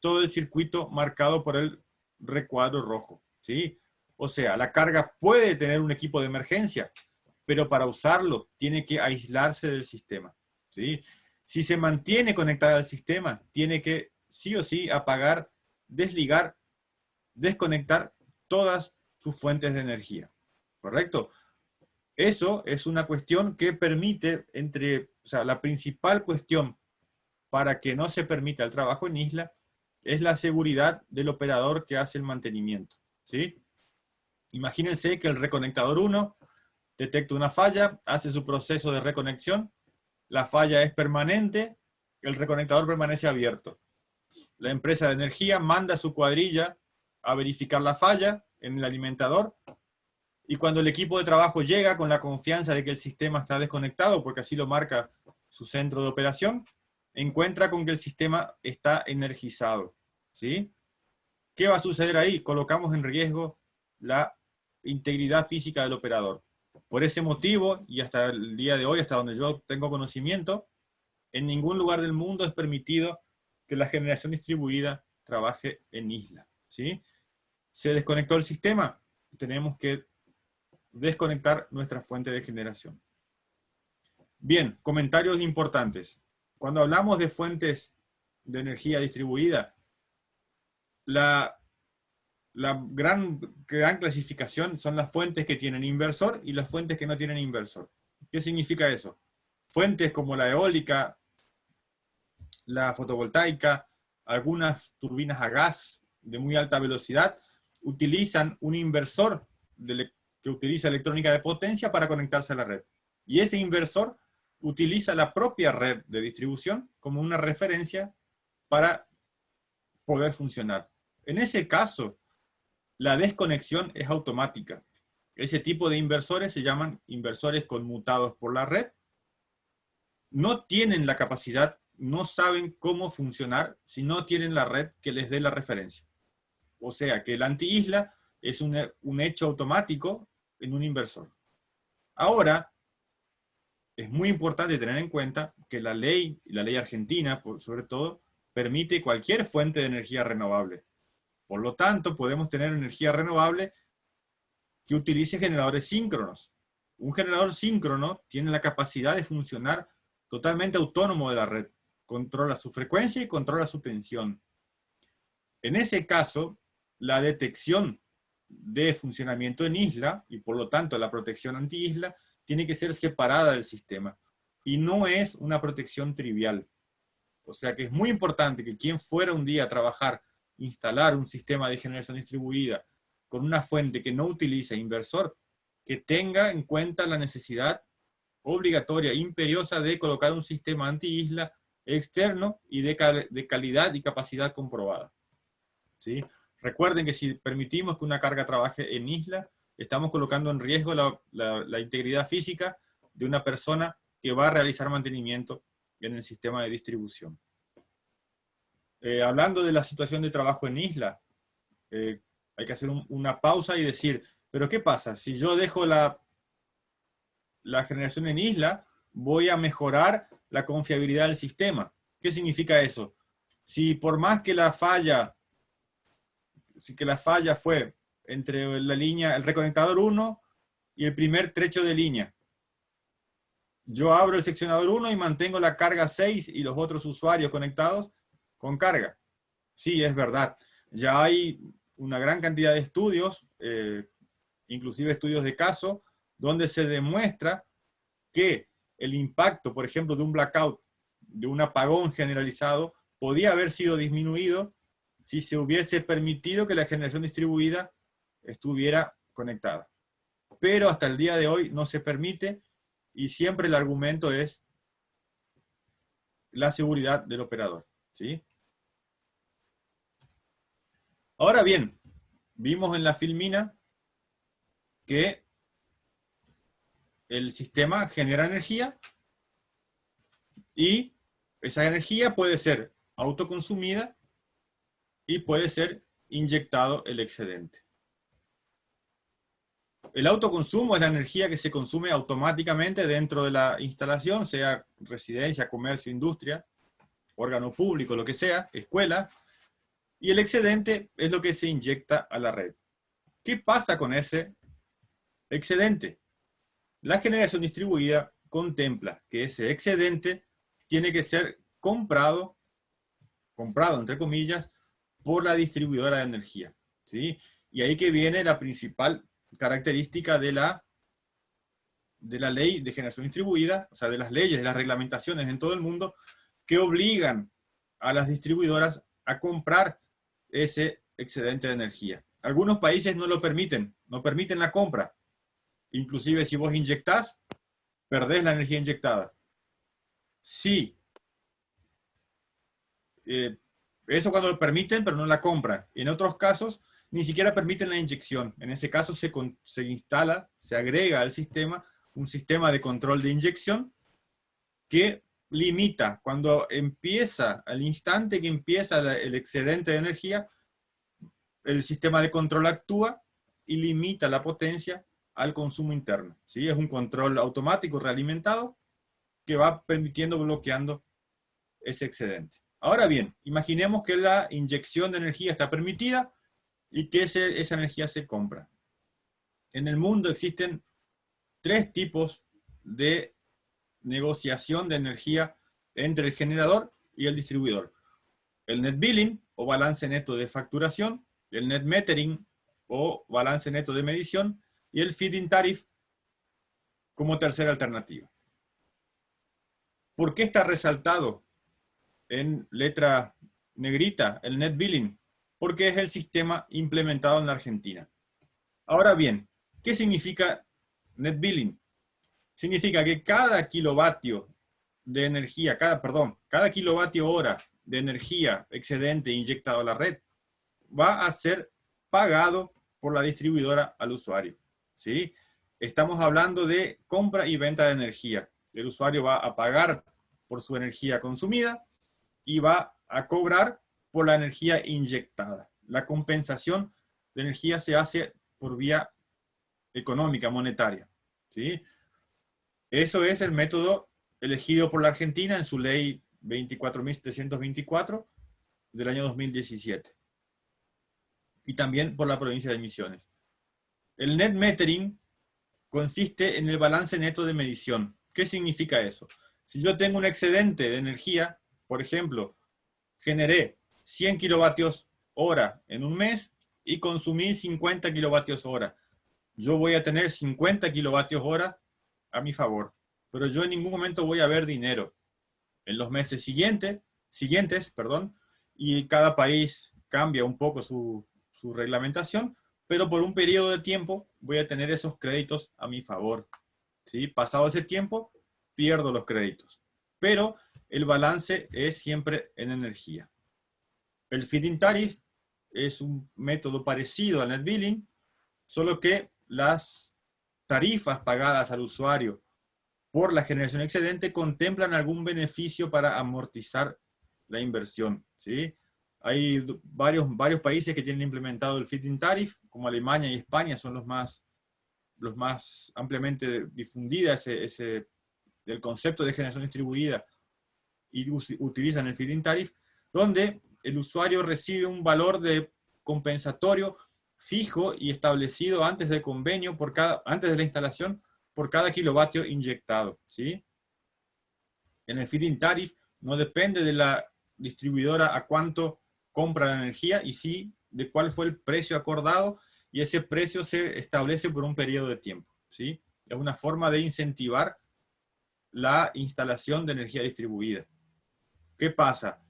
todo el circuito marcado por el recuadro rojo. ¿Sí? O sea, la carga puede tener un equipo de emergencia, pero para usarlo tiene que aislarse del sistema. ¿Sí? Si se mantiene conectada al sistema, tiene que sí o sí apagar desligar, desconectar todas sus fuentes de energía. ¿Correcto? Eso es una cuestión que permite, o sea, la principal cuestión para que no se permita el trabajo en isla es la seguridad del operador que hace el mantenimiento, ¿sí? Imagínense que el reconectador 1 detecta una falla, hace su proceso de reconexión, la falla es permanente, el reconectador permanece abierto. La empresa de energía manda su cuadrilla a verificar la falla en el alimentador, y cuando el equipo de trabajo llega con la confianza de que el sistema está desconectado, porque así lo marca su centro de operación, encuentra con que el sistema está energizado, ¿sí? ¿Qué va a suceder ahí? Colocamos en riesgo la integridad física del operador. Por ese motivo, y hasta el día de hoy, hasta donde yo tengo conocimiento, en ningún lugar del mundo es permitido que la generación distribuida trabaje en isla, ¿sí? Se desconectó el sistema, tenemos que desconectar nuestra fuente de generación. Bien, comentarios importantes. Cuando hablamos de fuentes de energía distribuida, la gran clasificación son las fuentes que tienen inversor y las fuentes que no tienen inversor. ¿Qué significa eso? Fuentes como la eólica, la fotovoltaica, algunas turbinas a gas de muy alta velocidad, utilizan un inversor que utiliza electrónica de potencia para conectarse a la red. Y ese inversor utiliza la propia red de distribución como una referencia para poder funcionar. En ese caso, la desconexión es automática. Ese tipo de inversores se llaman inversores conmutados por la red. No tienen la capacidad, no saben cómo funcionar si no tienen la red que les dé la referencia. O sea que el anti-isla es un hecho automático en un inversor. Ahora, es muy importante tener en cuenta que la ley argentina, sobre todo, permite cualquier fuente de energía renovable. Por lo tanto, podemos tener energía renovable que utilice generadores síncronos. Un generador síncrono tiene la capacidad de funcionar totalmente autónomo de la red. Controla su frecuencia y controla su tensión. En ese caso, la detección de funcionamiento en isla, y por lo tanto la protección anti-isla, tiene que ser separada del sistema. Y no es una protección trivial. O sea que es muy importante que quien fuera un día a trabajar, instalar un sistema de generación distribuida con una fuente que no utilice inversor, que tenga en cuenta la necesidad obligatoria, imperiosa de colocar un sistema anti-isla externo y de calidad y capacidad comprobada, ¿sí? Recuerden que si permitimos que una carga trabaje en isla, estamos colocando en riesgo la integridad física de una persona que va a realizar mantenimiento en el sistema de distribución. Hablando de la situación de trabajo en isla, hay que hacer una pausa y decir, ¿pero qué pasa? Si yo dejo la generación en isla, voy a mejorar la confiabilidad del sistema. ¿Qué significa eso? Si por más que la falla fue entre la línea, el reconectador 1 y el primer trecho de línea, yo abro el seccionador 1 y mantengo la carga 6 y los otros usuarios conectados con carga. Sí, es verdad. Ya hay una gran cantidad de estudios, inclusive estudios de caso, donde se demuestra que el impacto, por ejemplo, de un blackout, de un apagón generalizado, podía haber sido disminuido si se hubiese permitido que la generación distribuida estuviera conectada. Pero hasta el día de hoy no se permite, y siempre el argumento es la seguridad del operador, ¿sí? Ahora bien, vimos en la filmina que el sistema genera energía y esa energía puede ser autoconsumida y puede ser inyectado el excedente. El autoconsumo es la energía que se consume automáticamente dentro de la instalación, sea residencia, comercio, industria, órgano público, lo que sea, escuela, y el excedente es lo que se inyecta a la red. ¿Qué pasa con ese excedente? La generación distribuida contempla que ese excedente tiene que ser comprado entre comillas, por la distribuidora de energía, ¿sí? Y ahí que viene la principal característica de la ley de generación distribuida, o sea, de las leyes, de las reglamentaciones en todo el mundo, que obligan a las distribuidoras a comprar ese excedente de energía. Algunos países no lo permiten, no permiten la compra. Inclusive si vos inyectás, perdés la energía inyectada. Sí, eso cuando lo permiten, pero no la compran. En otros casos, ni siquiera permiten la inyección. En ese caso se instala, se agrega al sistema un sistema de control de inyección que limita, cuando empieza, al instante que empieza el excedente de energía, el sistema de control actúa y limita la potencia al consumo interno. ¿Sí? Es un control automático realimentado que va permitiendo, bloqueando ese excedente. Ahora bien, imaginemos que la inyección de energía está permitida y que esa energía se compra. En el mundo existen 3 tipos de negociación de energía entre el generador y el distribuidor. El net billing, o balance neto de facturación, el net metering, o balance neto de medición, y el feed-in tariff como tercera alternativa. ¿Por qué está resaltado en letra negrita el net billing? Porque es el sistema implementado en la Argentina. Ahora bien, ¿qué significa net billing? Significa que cada kilovatio de energía, cada kilovatio hora de energía excedente inyectado a la red va a ser pagado por la distribuidora al usuario. ¿Sí? Estamos hablando de compra y venta de energía. El usuario va a pagar por su energía consumida y va a cobrar por la energía inyectada. La compensación de energía se hace por vía económica, monetaria. ¿Sí? Eso es el método elegido por la Argentina en su ley 24.724 del año 2017. Y también por la provincia de Misiones. El net metering consiste en el balance neto de medición. ¿Qué significa eso? Si yo tengo un excedente de energía, por ejemplo, generé 100 kilovatios hora en un mes y consumí 50 kilovatios hora. Yo voy a tener 50 kilovatios hora a mi favor, pero yo en ningún momento voy a ver dinero. En los meses siguientes, y cada país cambia un poco su reglamentación, pero por un periodo de tiempo voy a tener esos créditos a mi favor. ¿Sí? Pasado ese tiempo, pierdo los créditos. Pero el balance es siempre en energía. El feed-in tariff es un método parecido al net billing, solo que las tarifas pagadas al usuario por la generación excedente contemplan algún beneficio para amortizar la inversión. ¿Sí? Hay varios países que tienen implementado el feed-in tariff, como Alemania y España son los más ampliamente difundidas el concepto de generación distribuida, y utilizan el feed-in tariff, donde el usuario recibe un valor de compensatorio fijo y establecido antes del convenio, antes de la instalación, por cada kilovatio inyectado. ¿Sí? En el feed-in tariff no depende de la distribuidora a cuánto compra la energía, y sí de cuál fue el precio acordado, y ese precio se establece por un periodo de tiempo. ¿Sí? Es una forma de incentivar la instalación de energía distribuida. ¿Qué pasa?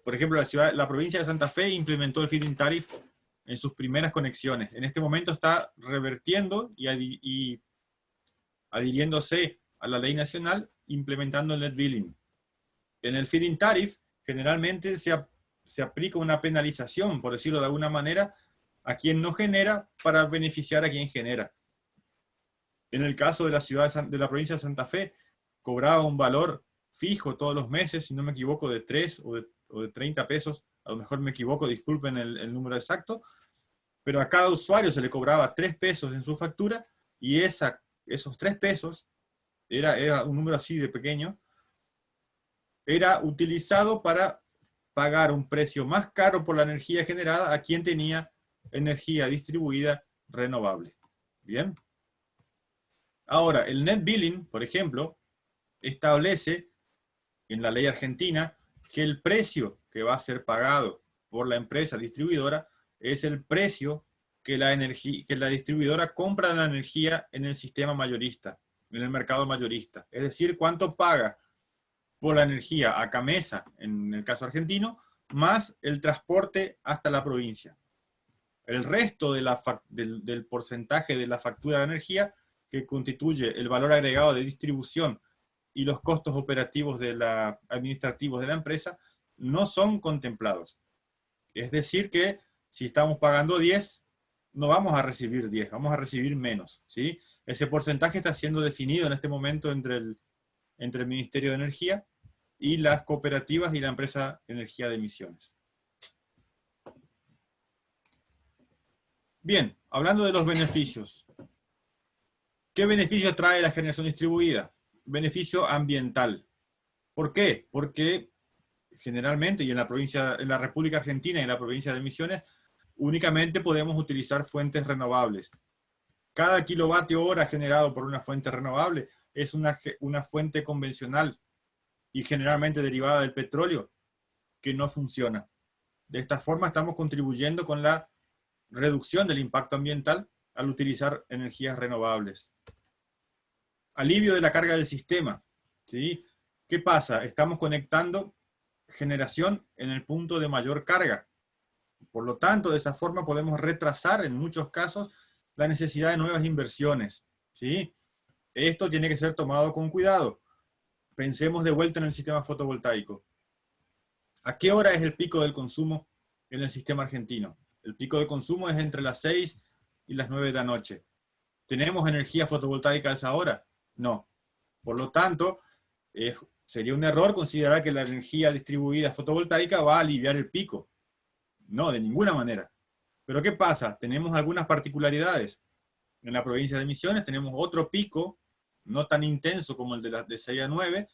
Por ejemplo, la provincia de Santa Fe implementó el feed-in tariff en sus primeras conexiones. En este momento está revertiendo y adhiriéndose a la ley nacional, implementando el net billing. En el feed-in tariff, generalmente se aplica una penalización, por decirlo de alguna manera, a quien no genera para beneficiar a quien genera. En el caso de la provincia de Santa Fe, cobraba un valor fijo todos los meses, si no me equivoco, de 3 o de 30 pesos, a lo mejor me equivoco, disculpen el número exacto, pero a cada usuario se le cobraba 3 pesos en su factura, y esos 3 pesos, era un número así de pequeño, era utilizado para pagar un precio más caro por la energía generada a quien tenía energía distribuida renovable. ¿Bien? Ahora, el net billing, por ejemplo, establece en la ley argentina que el precio que va a ser pagado por la empresa distribuidora es el precio que la distribuidora compra la energía en el sistema mayorista, en el mercado mayorista. Es decir, cuánto paga por la energía a Camesa, en el caso argentino, más el transporte hasta la provincia. El resto del porcentaje de la factura de energía, que constituye el valor agregado de distribución y los costos operativos administrativos de la empresa, no son contemplados. Es decir que si estamos pagando 10, no vamos a recibir 10, vamos a recibir menos, ¿sí? Ese porcentaje está siendo definido en este momento entre el Ministerio de Energía y las cooperativas y la empresa Energía de Emisiones. Bien, hablando de los beneficios. ¿Qué beneficio trae la generación distribuida? Beneficio ambiental. ¿Por qué? Porque generalmente, y en la República Argentina y en la provincia de Misiones, únicamente podemos utilizar fuentes renovables. Cada kilovatio hora generado por una fuente renovable es una fuente convencional y generalmente derivada del petróleo que no funciona. De esta forma estamos contribuyendo con la reducción del impacto ambiental al utilizar energías renovables. Alivio de la carga del sistema, ¿sí? ¿Qué pasa? Estamos conectando generación en el punto de mayor carga. Por lo tanto, de esa forma podemos retrasar en muchos casos la necesidad de nuevas inversiones, ¿sí? Esto tiene que ser tomado con cuidado. Pensemos de vuelta en el sistema fotovoltaico. ¿A qué hora es el pico del consumo en el sistema argentino? El pico de consumo es entre las 6 y las 9 de la noche. ¿Tenemos energía fotovoltaica a esa hora? No. Por lo tanto, sería un error considerar que la energía distribuida fotovoltaica va a aliviar el pico. No, de ninguna manera. Pero ¿qué pasa? Tenemos algunas particularidades. En la provincia de Misiones tenemos otro pico, no tan intenso como el de 6 a 9,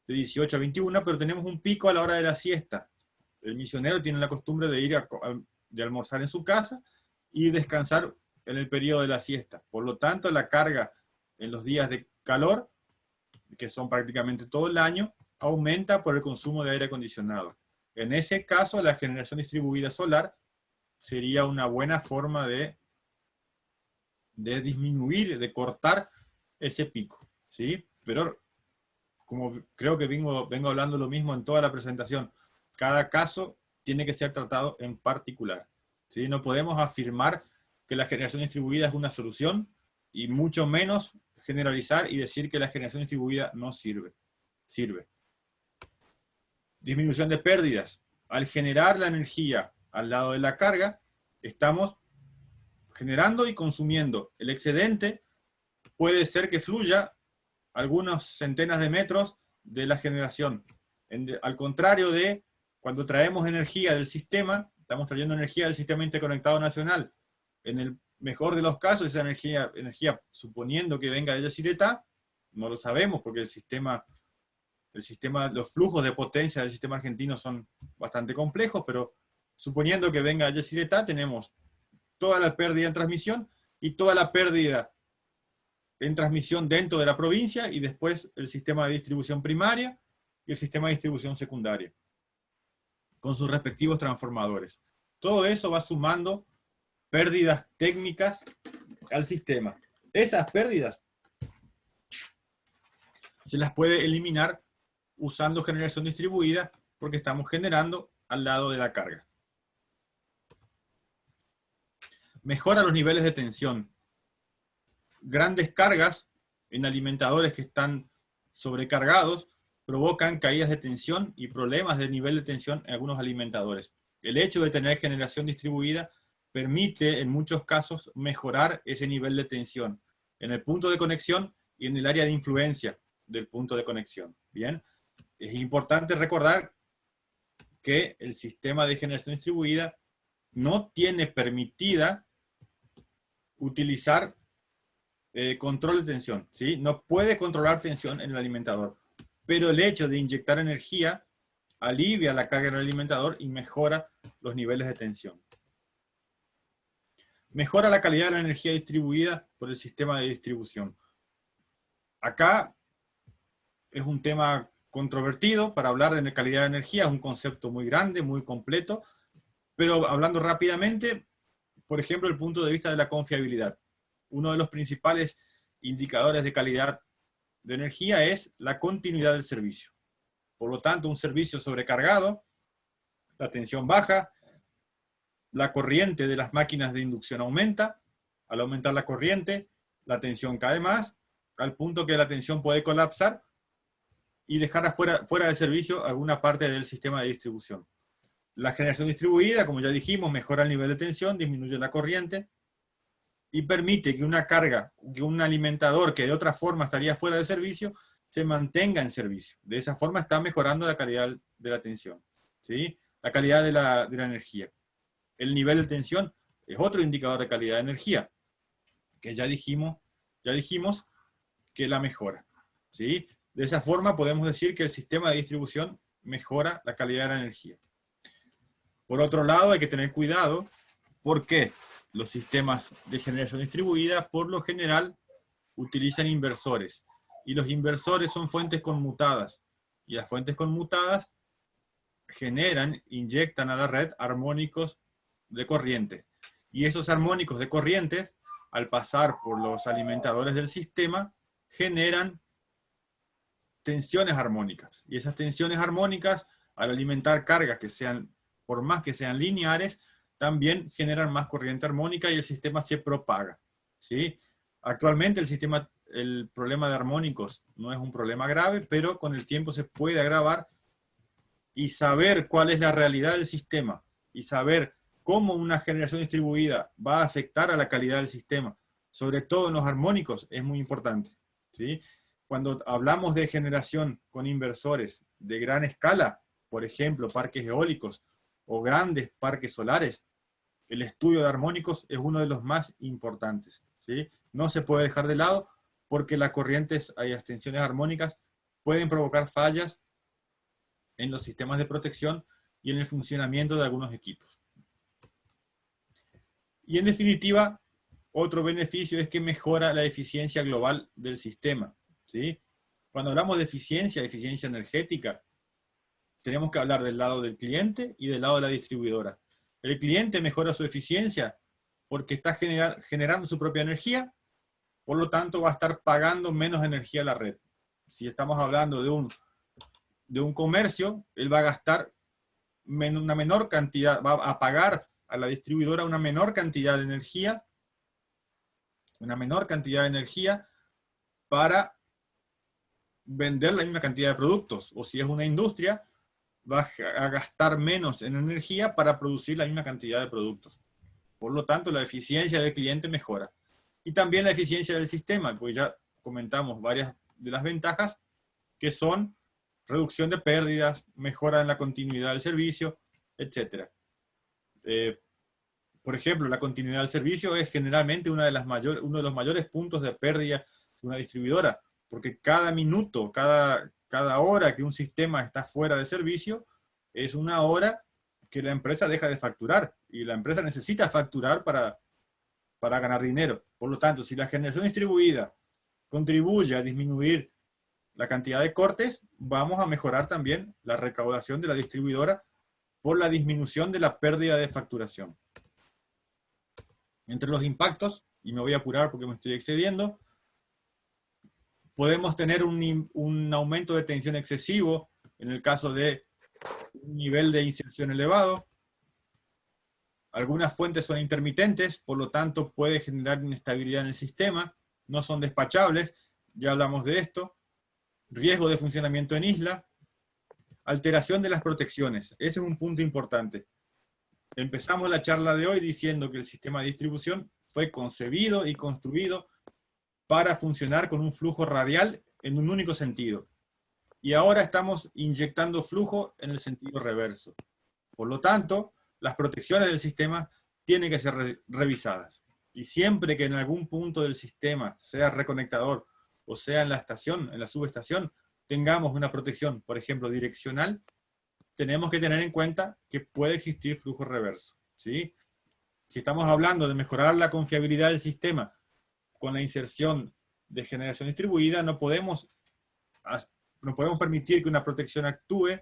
de 18 a 21, pero tenemos un pico a la hora de la siesta. El misionero tiene la costumbre de de almorzar en su casa y descansar en el periodo de la siesta. Por lo tanto, la carga en los días de calor, que son prácticamente todo el año, aumenta por el consumo de aire acondicionado. En ese caso, la generación distribuida solar sería una buena forma de disminuir, de cortar ese pico, ¿sí? Pero, como creo que vengo hablando lo mismo en toda la presentación, cada caso tiene que ser tratado en particular, ¿sí? No podemos afirmar que la generación distribuida es una solución, y mucho menos generalizar y decir que la generación distribuida no sirve. Sirve. Disminución de pérdidas. Al generar la energía al lado de la carga, estamos generando y consumiendo. El excedente puede ser que fluya algunas centenas de metros de la generación. Al contrario de cuando traemos energía del sistema, estamos trayendo energía del sistema interconectado nacional. En el mejor de los casos, esa energía suponiendo que venga de Yacyretá, no lo sabemos porque el sistema, los flujos de potencia del sistema argentino son bastante complejos, pero suponiendo que venga de Yacyretá, tenemos toda la pérdida en transmisión y toda la pérdida en transmisión dentro de la provincia, y después el sistema de distribución primaria y el sistema de distribución secundaria, con sus respectivos transformadores. Todo eso va sumando pérdidas técnicas al sistema. Esas pérdidas se las puede eliminar usando generación distribuida, porque estamos generando al lado de la carga. Mejora los niveles de tensión. Grandes cargas en alimentadores que están sobrecargados provocan caídas de tensión y problemas de nivel de tensión en algunos alimentadores. El hecho de tener generación distribuida permite en muchos casos mejorar ese nivel de tensión en el punto de conexión y en el área de influencia del punto de conexión. Bien, es importante recordar que el sistema de generación distribuida no tiene permitida utilizar control de tensión, ¿sí? No puede controlar tensión en el alimentador, pero el hecho de inyectar energía alivia la carga en el alimentador y mejora los niveles de tensión. Mejora la calidad de la energía distribuida por el sistema de distribución. Acá es un tema controvertido para hablar de calidad de energía, es un concepto muy grande, muy completo, Pero hablando rápidamente, por ejemplo, el punto de vista de la confiabilidad. Uno de los principales indicadores de calidad de energía es la continuidad del servicio. Por lo tanto, un servicio sobrecargado, la tensión baja, la corriente de las máquinas de inducción aumenta. Al aumentar la corriente, la tensión cae más, al punto que la tensión puede colapsar y dejar fuera de servicio alguna parte del sistema de distribución. La generación distribuida, como ya dijimos, mejora el nivel de tensión, disminuye la corriente y permite que una carga, que un alimentador que de otra forma estaría fuera de servicio, se mantenga en servicio. De esa forma está mejorando la calidad de la tensión, ¿sí? La calidad de la energía. El nivel de tensión es otro indicador de calidad de energía, que ya dijimos que la mejora, ¿sí? De esa forma podemos decir que el sistema de distribución mejora la calidad de la energía. Por otro lado, hay que tener cuidado porque los sistemas de generación distribuida, por lo general, utilizan inversores. Y los inversores son fuentes conmutadas. Y las fuentes conmutadas inyectan a la red armónicos de corriente. Y esos armónicos de corriente, al pasar por los alimentadores del sistema, generan tensiones armónicas. Y esas tensiones armónicas, al alimentar cargas que sean, por más que sean lineares, también generan más corriente armónica y el sistema se propaga, ¿sí? Actualmente el problema de armónicos no es un problema grave, pero con el tiempo se puede agravar, y saber cuál es la realidad del sistema y saber cómo una generación distribuida va a afectar a la calidad del sistema, sobre todo en los armónicos, es muy importante, ¿sí? Cuando hablamos de generación con inversores de gran escala, por ejemplo, parques eólicos o grandes parques solares, el estudio de armónicos es uno de los más importantes, ¿sí? No se puede dejar de lado porque las corrientes y las tensiones armónicas pueden provocar fallas en los sistemas de protección y en el funcionamiento de algunos equipos. Y en definitiva, otro beneficio es que mejora la eficiencia global del sistema, ¿sí? Cuando hablamos de eficiencia energética, tenemos que hablar del lado del cliente y del lado de la distribuidora. El cliente mejora su eficiencia porque está generando su propia energía, por lo tanto va a estar pagando menos energía a la red. Si estamos hablando de un comercio, él va a gastar una menor cantidad, va a pagar a la distribuidora una menor cantidad de energía, para vender la misma cantidad de productos. O si es una industria, va a gastar menos en energía para producir la misma cantidad de productos. Por lo tanto, la eficiencia del cliente mejora. Y también la eficiencia del sistema, porque ya comentamos varias de las ventajas, que son reducción de pérdidas, mejora en la continuidad del servicio, etc. Por ejemplo, la continuidad del servicio es generalmente uno de los mayores puntos de pérdida de una distribuidora, porque cada minuto, cada hora que un sistema está fuera de servicio, es una hora que la empresa deja de facturar, y la empresa necesita facturar para ganar dinero. Por lo tanto, si la generación distribuida contribuye a disminuir la cantidad de cortes, vamos a mejorar también la recaudación de la distribuidora por la disminución de la pérdida de facturación. Entre los impactos, y me voy a apurar porque me estoy excediendo, podemos tener un aumento de tensión excesivo en el caso de un nivel de inserción elevado. Algunas fuentes son intermitentes, por lo tanto puede generar inestabilidad en el sistema, no son despachables, ya hablamos de esto. Riesgo de funcionamiento en isla, alteración de las protecciones. Ese es un punto importante. Empezamos la charla de hoy diciendo que el sistema de distribución fue concebido y construido para funcionar con un flujo radial en un único sentido. Y ahora estamos inyectando flujo en el sentido reverso. Por lo tanto, las protecciones del sistema tienen que ser revisadas. Y siempre que en algún punto del sistema, sea reconectador o sea en la estación, en la subestación, tengamos una protección, por ejemplo, direccional, tenemos que tener en cuenta que puede existir flujo reverso, ¿sí? Si estamos hablando de mejorar la confiabilidad del sistema con la inserción de generación distribuida, no podemos permitir que una protección actúe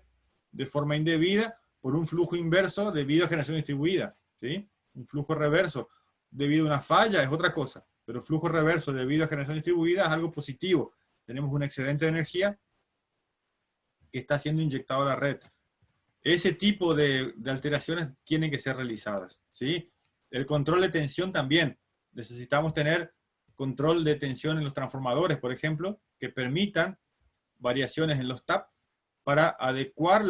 de forma indebida por un flujo inverso debido a generación distribuida, ¿sí? Un flujo reverso debido a una falla es otra cosa, pero flujo reverso debido a generación distribuida es algo positivo. Tenemos un excedente de energía que está siendo inyectado a la red. Ese tipo de alteraciones tienen que ser realizadas, ¿sí? El control de tensión también. Necesitamos tener control de tensión en los transformadores, por ejemplo, que permitan variaciones en los TAP para adecuar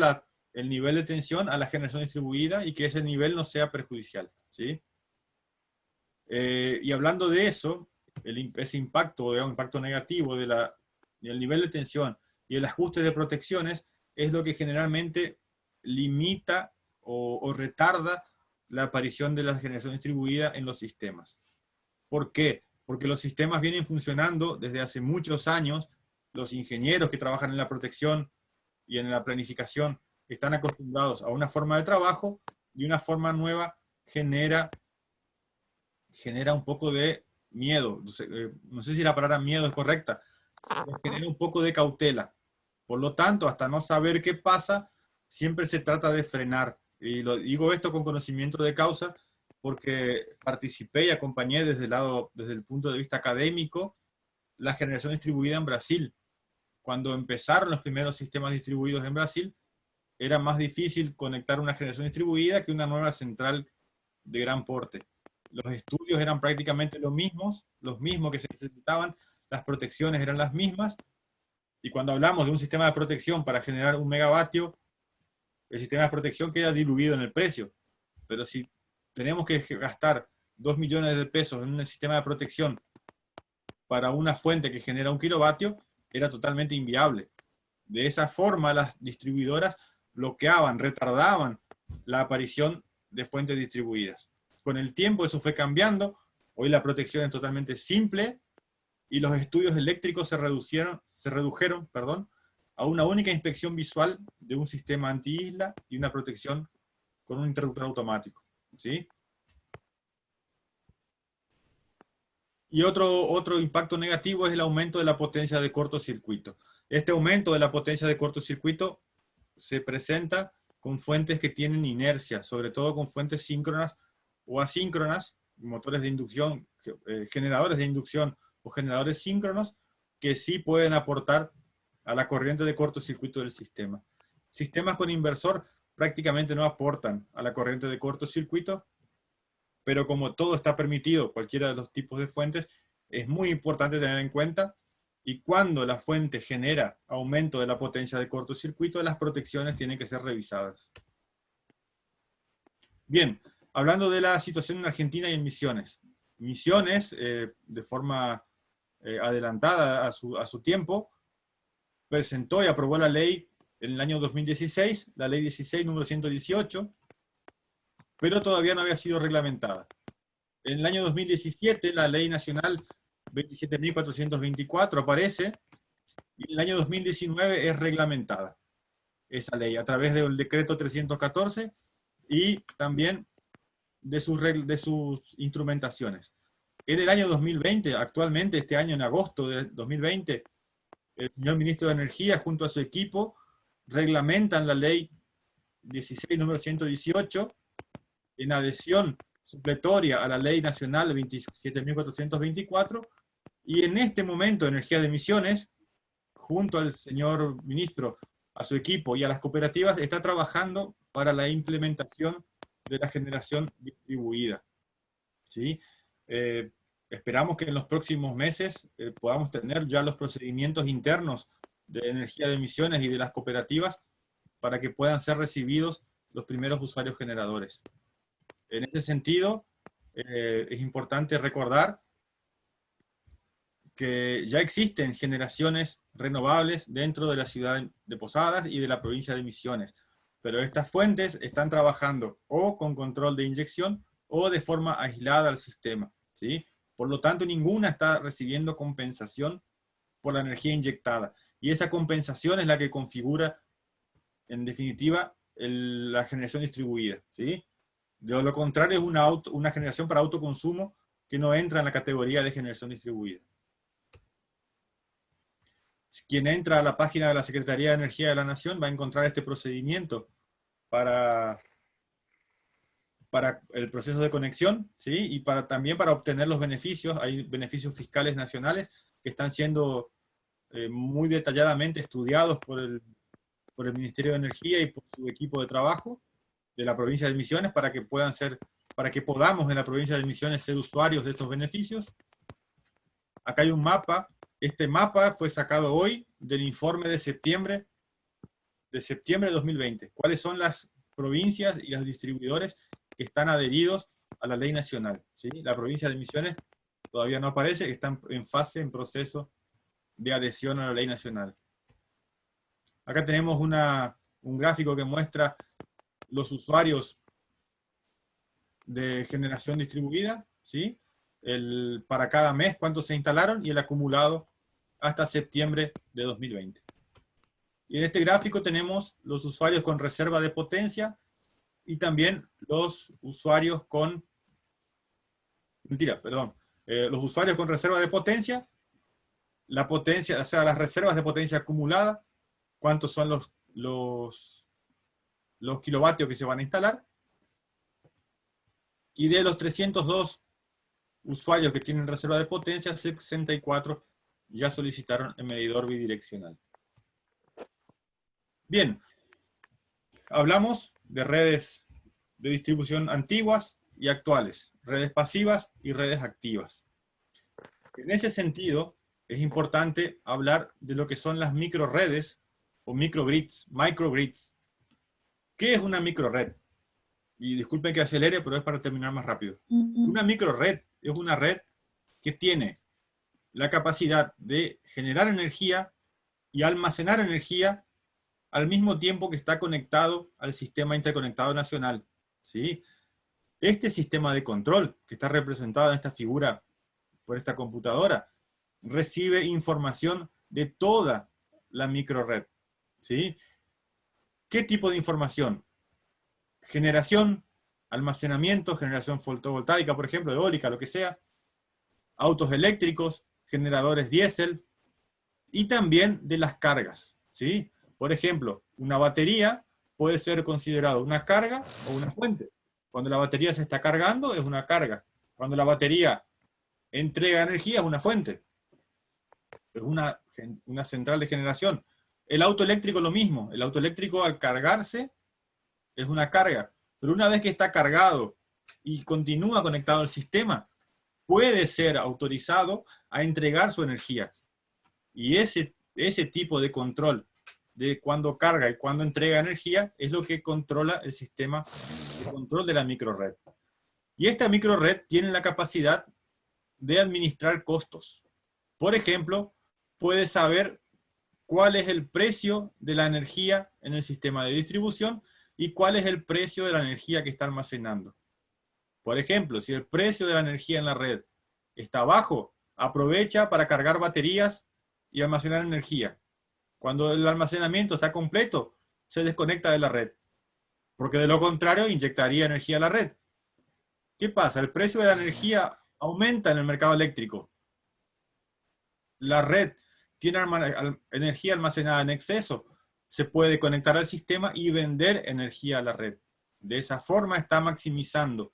el nivel de tensión a la generación distribuida y que ese nivel no sea perjudicial, ¿sí? Y hablando de eso, ese impacto, digamos, impacto negativo del nivel de tensión y el ajuste de protecciones es lo que generalmente limita o retarda la aparición de la generación distribuida en los sistemas. ¿Por qué? Porque los sistemas vienen funcionando desde hace muchos años. Los ingenieros que trabajan en la protección y en la planificación están acostumbrados a una forma de trabajo y una forma nueva genera un poco de miedo. No sé si la palabra miedo es correcta, pero genera un poco de cautela. Por lo tanto, hasta no saber qué pasa, siempre se trata de frenar. Y digo esto con conocimiento de causa, porque participé y acompañé desde el punto de vista académico, la generación distribuida en Brasil. Cuando empezaron los primeros sistemas distribuidos en Brasil, era más difícil conectar una generación distribuida que una nueva central de gran porte. Los estudios eran prácticamente los mismos que se necesitaban, las protecciones eran las mismas, y cuando hablamos de un sistema de protección para generar 1 megavatio, el sistema de protección queda diluido en el precio. Pero si tenemos que gastar 2 millones de pesos en un sistema de protección para una fuente que genera 1 kilovatio, era totalmente inviable. De esa forma, las distribuidoras bloqueaban, retardaban la aparición de fuentes distribuidas. Con el tiempo eso fue cambiando. Hoy la protección es totalmente simple y los estudios eléctricos se redujeron a una única inspección visual de un sistema anti-isla y una protección con un interruptor automático, ¿sí? Y otro impacto negativo es el aumento de la potencia de cortocircuito. Este aumento de la potencia de cortocircuito se presenta con fuentes que tienen inercia, sobre todo con fuentes síncronas o asíncronas, motores de inducción, generadores de inducción o generadores síncronos, que sí pueden aportar a la corriente de cortocircuito del sistema. Sistemas con inversor prácticamente no aportan a la corriente de cortocircuito, pero como todo está permitido, cualquiera de los tipos de fuentes, es muy importante tener en cuenta, y cuando la fuente genera aumento de la potencia de cortocircuito, las protecciones tienen que ser revisadas. Bien, hablando de la situación en Argentina y en Misiones. Misiones, de forma adelantada a su tiempo, presentó y aprobó la ley en el año 2016, la ley 16, número 118, pero todavía no había sido reglamentada. En el año 2017, la ley nacional 27.424 aparece, y en el año 2019 es reglamentada esa ley a través del decreto 314 y también de sus instrumentaciones. En el año 2020, actualmente, este año en agosto de 2020, el señor ministro de Energía junto a su equipo reglamentan la ley 16, número 118, en adhesión supletoria a la ley nacional 27.424, y en este momento Energía de Misiones, junto al señor ministro, a su equipo y a las cooperativas, está trabajando para la implementación de la generación distribuida. ¿Sí? Esperamos que en los próximos meses podamos tener ya los procedimientos internos de Energía de Misiones y de las cooperativas para que puedan ser recibidos los primeros usuarios generadores. En ese sentido, es importante recordar que ya existen generaciones renovables dentro de la ciudad de Posadas y de la provincia de Misiones, pero estas fuentes están trabajando o con control de inyección o de forma aislada al sistema, ¿sí? Por lo tanto, ninguna está recibiendo compensación por la energía inyectada, y esa compensación es la que configura, en definitiva, la generación distribuida, ¿sí? De lo contrario, es una generación para autoconsumo que no entra en la categoría de generación distribuida. Quien entra a la página de la Secretaría de Energía de la Nación va a encontrar este procedimiento para el proceso de conexión, ¿sí? Y también para obtener los beneficios. Hay beneficios fiscales nacionales que están siendo muy detalladamente estudiados por el Ministerio de Energía y por su equipo de trabajo de la provincia de Misiones para que podamos en la provincia de Misiones ser usuarios de estos beneficios. Acá hay un mapa. Este mapa fue sacado hoy del informe de septiembre de 2020. ¿Cuáles son las provincias y los distribuidores que están adheridos a la ley nacional? ¿Sí? La provincia de Misiones todavía no aparece, están en proceso de adhesión a la ley nacional. Acá tenemos un gráfico que muestra los usuarios de generación distribuida, ¿sí? Para cada mes cuántos se instalaron y el acumulado hasta septiembre de 2020. Y en este gráfico tenemos los usuarios con reserva de potencia y también los usuarios con... los usuarios con reserva de potencia, la potencia, o sea, las reservas de potencia acumulada, cuántos son los kilovatios que se van a instalar. Y de los 302 usuarios que tienen reserva de potencia, 64 ya solicitaron el medidor bidireccional. Bien, hablamos de redes de distribución antiguas y actuales, redes pasivas y redes activas. En ese sentido, es importante hablar de lo que son las microredes o microgrids. ¿Qué es una microred? Y disculpen que acelere, pero es para terminar más rápido. Una microred es una red que tiene la capacidad de generar energía y almacenar energía al mismo tiempo que está conectado al sistema interconectado nacional, ¿sí? Este sistema de control, que está representado en esta figura por esta computadora, recibe información de toda la microred, ¿sí? ¿Qué tipo de información? Generación, almacenamiento, generación fotovoltaica, por ejemplo, eólica, lo que sea, autos eléctricos, generadores diésel, y también de las cargas, ¿sí? Por ejemplo, una batería puede ser considerado una carga o una fuente. Cuando la batería se está cargando, es una carga. Cuando la batería entrega energía, es una fuente. Es una central de generación. El auto eléctrico lo mismo. El auto eléctrico al cargarse es una carga. Pero una vez que está cargado y continúa conectado al sistema, puede ser autorizado a entregar su energía. Y ese tipo de control de cuándo carga y cuándo entrega energía es lo que controla el sistema de control de la microred. Y esta microred tiene la capacidad de administrar costos. Por ejemplo, puede saber cuál es el precio de la energía en el sistema de distribución y cuál es el precio de la energía que está almacenando. Por ejemplo, si el precio de la energía en la red está bajo, aprovecha para cargar baterías y almacenar energía. Cuando el almacenamiento está completo, se desconecta de la red, porque de lo contrario inyectaría energía a la red. ¿Qué pasa? El precio de la energía aumenta en el mercado eléctrico. La red tiene energía almacenada en exceso, se puede conectar al sistema y vender energía a la red. De esa forma está maximizando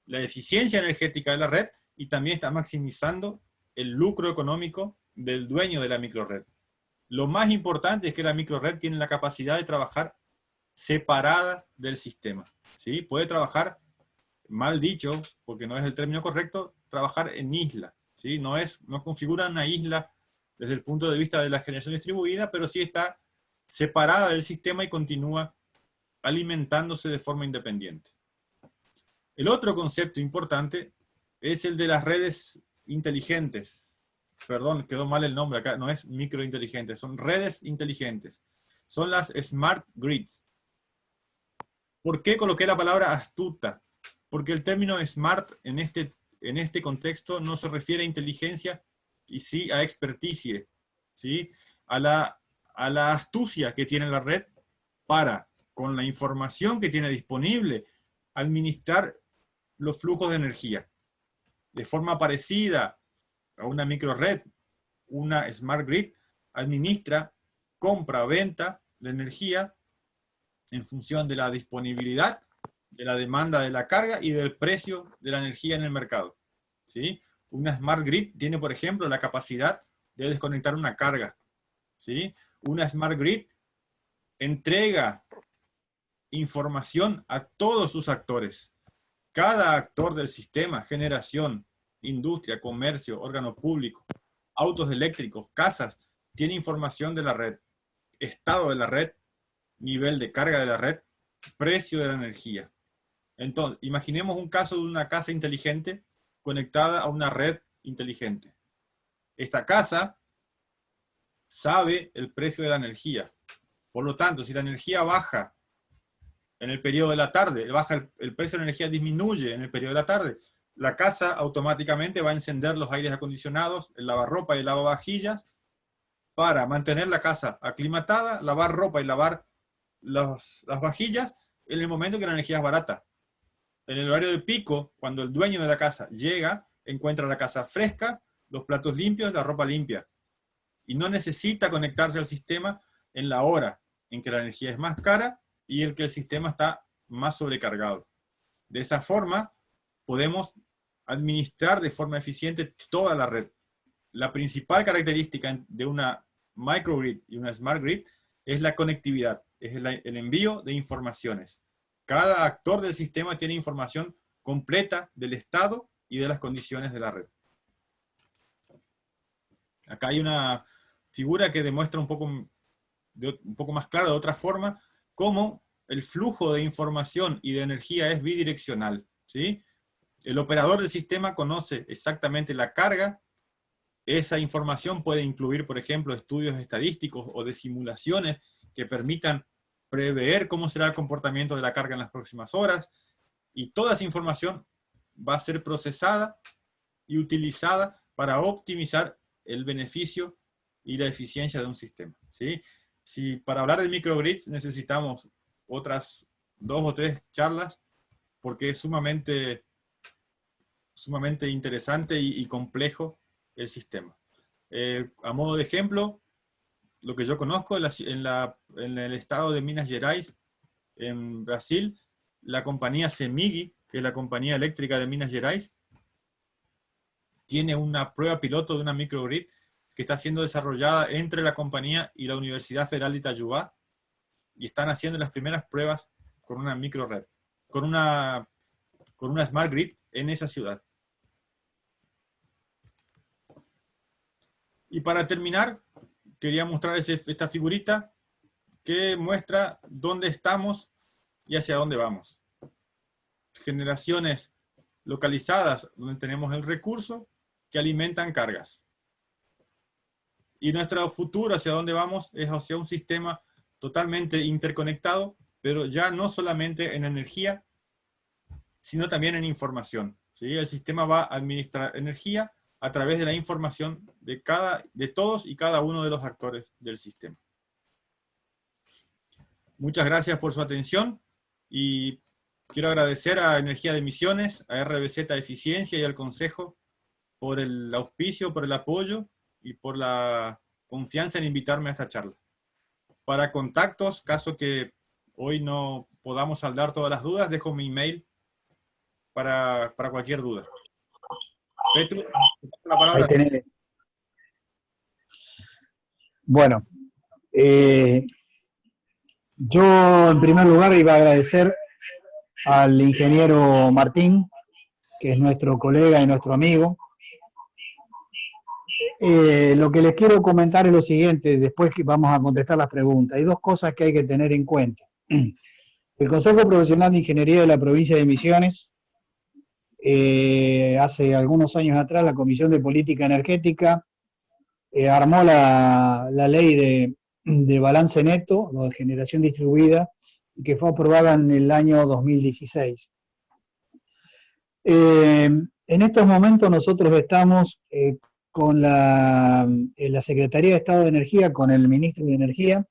la eficiencia energética de la red y también está maximizando el lucro económico del dueño de la microred. Lo más importante es que la microred tiene la capacidad de trabajar separada del sistema, ¿sí? Puede trabajar, mal dicho, porque no es el término correcto, trabajar en isla, ¿sí? No configura una isla desde el punto de vista de la generación distribuida, pero sí está separada del sistema y continúa alimentándose de forma independiente. El otro concepto importante es el de las redes inteligentes. Perdón, quedó mal el nombre acá, no es microinteligentes, son redes inteligentes. Son las smart grids. ¿Por qué coloqué la palabra astuta? Porque el término smart en este contexto no se refiere a inteligencia y sí a experticia, ¿sí? A la astucia que tiene la red para, con la información que tiene disponible, administrar los flujos de energía. De forma parecida a una microred, una smart grid administra compra, venta de energía en función de la disponibilidad, de la demanda de la carga y del precio de la energía en el mercado, ¿sí? Una Smart Grid tiene, por ejemplo, la capacidad de desconectar una carga, ¿sí? Una Smart Grid entrega información a todos sus actores. Cada actor del sistema, generación, industria, comercio, órgano público, autos eléctricos, casas, tiene información de la red, estado de la red, nivel de carga de la red, precio de la energía. Entonces, imaginemos un caso de una casa inteligente conectada a una red inteligente. Esta casa sabe el precio de la energía. Por lo tanto, si la energía baja en el periodo de la tarde, el precio de la energía disminuye en el periodo de la tarde, la casa automáticamente va a encender los aires acondicionados, el lavarropa y el lavavajillas para mantener la casa aclimatada, lavar ropa y lavar las vajillas en el momento que la energía es barata. En el horario de pico, cuando el dueño de la casa llega, encuentra la casa fresca, los platos limpios, la ropa limpia. Y no necesita conectarse al sistema en la hora en que la energía es más cara y el que el sistema está más sobrecargado. De esa forma, podemos administrar de forma eficiente toda la red. La principal característica de una microgrid y una smart grid es la conectividad, es el envío de informaciones. Cada actor del sistema tiene información completa del estado y de las condiciones de la red. Acá hay una figura que demuestra un poco más claro, de otra forma, cómo el flujo de información y de energía es bidireccional, ¿sí? El operador del sistema conoce exactamente la carga. Esa información puede incluir, por ejemplo, estudios estadísticos o de simulaciones que permitan prever cómo será el comportamiento de la carga en las próximas horas, y toda esa información va a ser procesada y utilizada para optimizar el beneficio y la eficiencia de un sistema, ¿sí? Si para hablar de microgrids necesitamos otras 2 o 3 charlas, porque es sumamente interesante y complejo el sistema. A modo de ejemplo, lo que yo conozco, en el estado de Minas Gerais, en Brasil, la compañía CEMIG, que es la compañía eléctrica de Minas Gerais, tiene una prueba piloto de una microgrid que está siendo desarrollada entre la compañía y la Universidad Federal de Itajubá, y están haciendo las primeras pruebas con una microred, con una smart grid en esa ciudad. Y para terminar, quería mostrar esta figurita que muestra dónde estamos y hacia dónde vamos. Generaciones localizadas donde tenemos el recurso que alimentan cargas. Y nuestro futuro hacia dónde vamos es hacia un sistema totalmente interconectado, pero ya no solamente en energía, sino también en información, ¿sí? El sistema va a administrar energía a través de la información de todos y cada uno de los actores del sistema. Muchas gracias por su atención y quiero agradecer a Energía de Misiones, a RBZ Eficiencia y al Consejo por el auspicio, por el apoyo y por la confianza en invitarme a esta charla. Para contactos, caso que hoy no podamos saldar todas las dudas, dejo mi email para cualquier duda. Petru, la palabra. Bueno, yo en primer lugar iba a agradecer al ingeniero Martín, que es nuestro colega y nuestro amigo. Lo que les quiero comentar es lo siguiente, después que vamos a contestar las preguntas. Hay dos cosas que hay que tener en cuenta. El Consejo Profesional de Ingeniería de la Provincia de Misiones, hace algunos años atrás, la Comisión de Política Energética armó la ley de balance neto, de generación distribuida, que fue aprobada en el año 2016. En estos momentos nosotros estamos con la Secretaría de Estado de Energía, con el Ministro de Energía,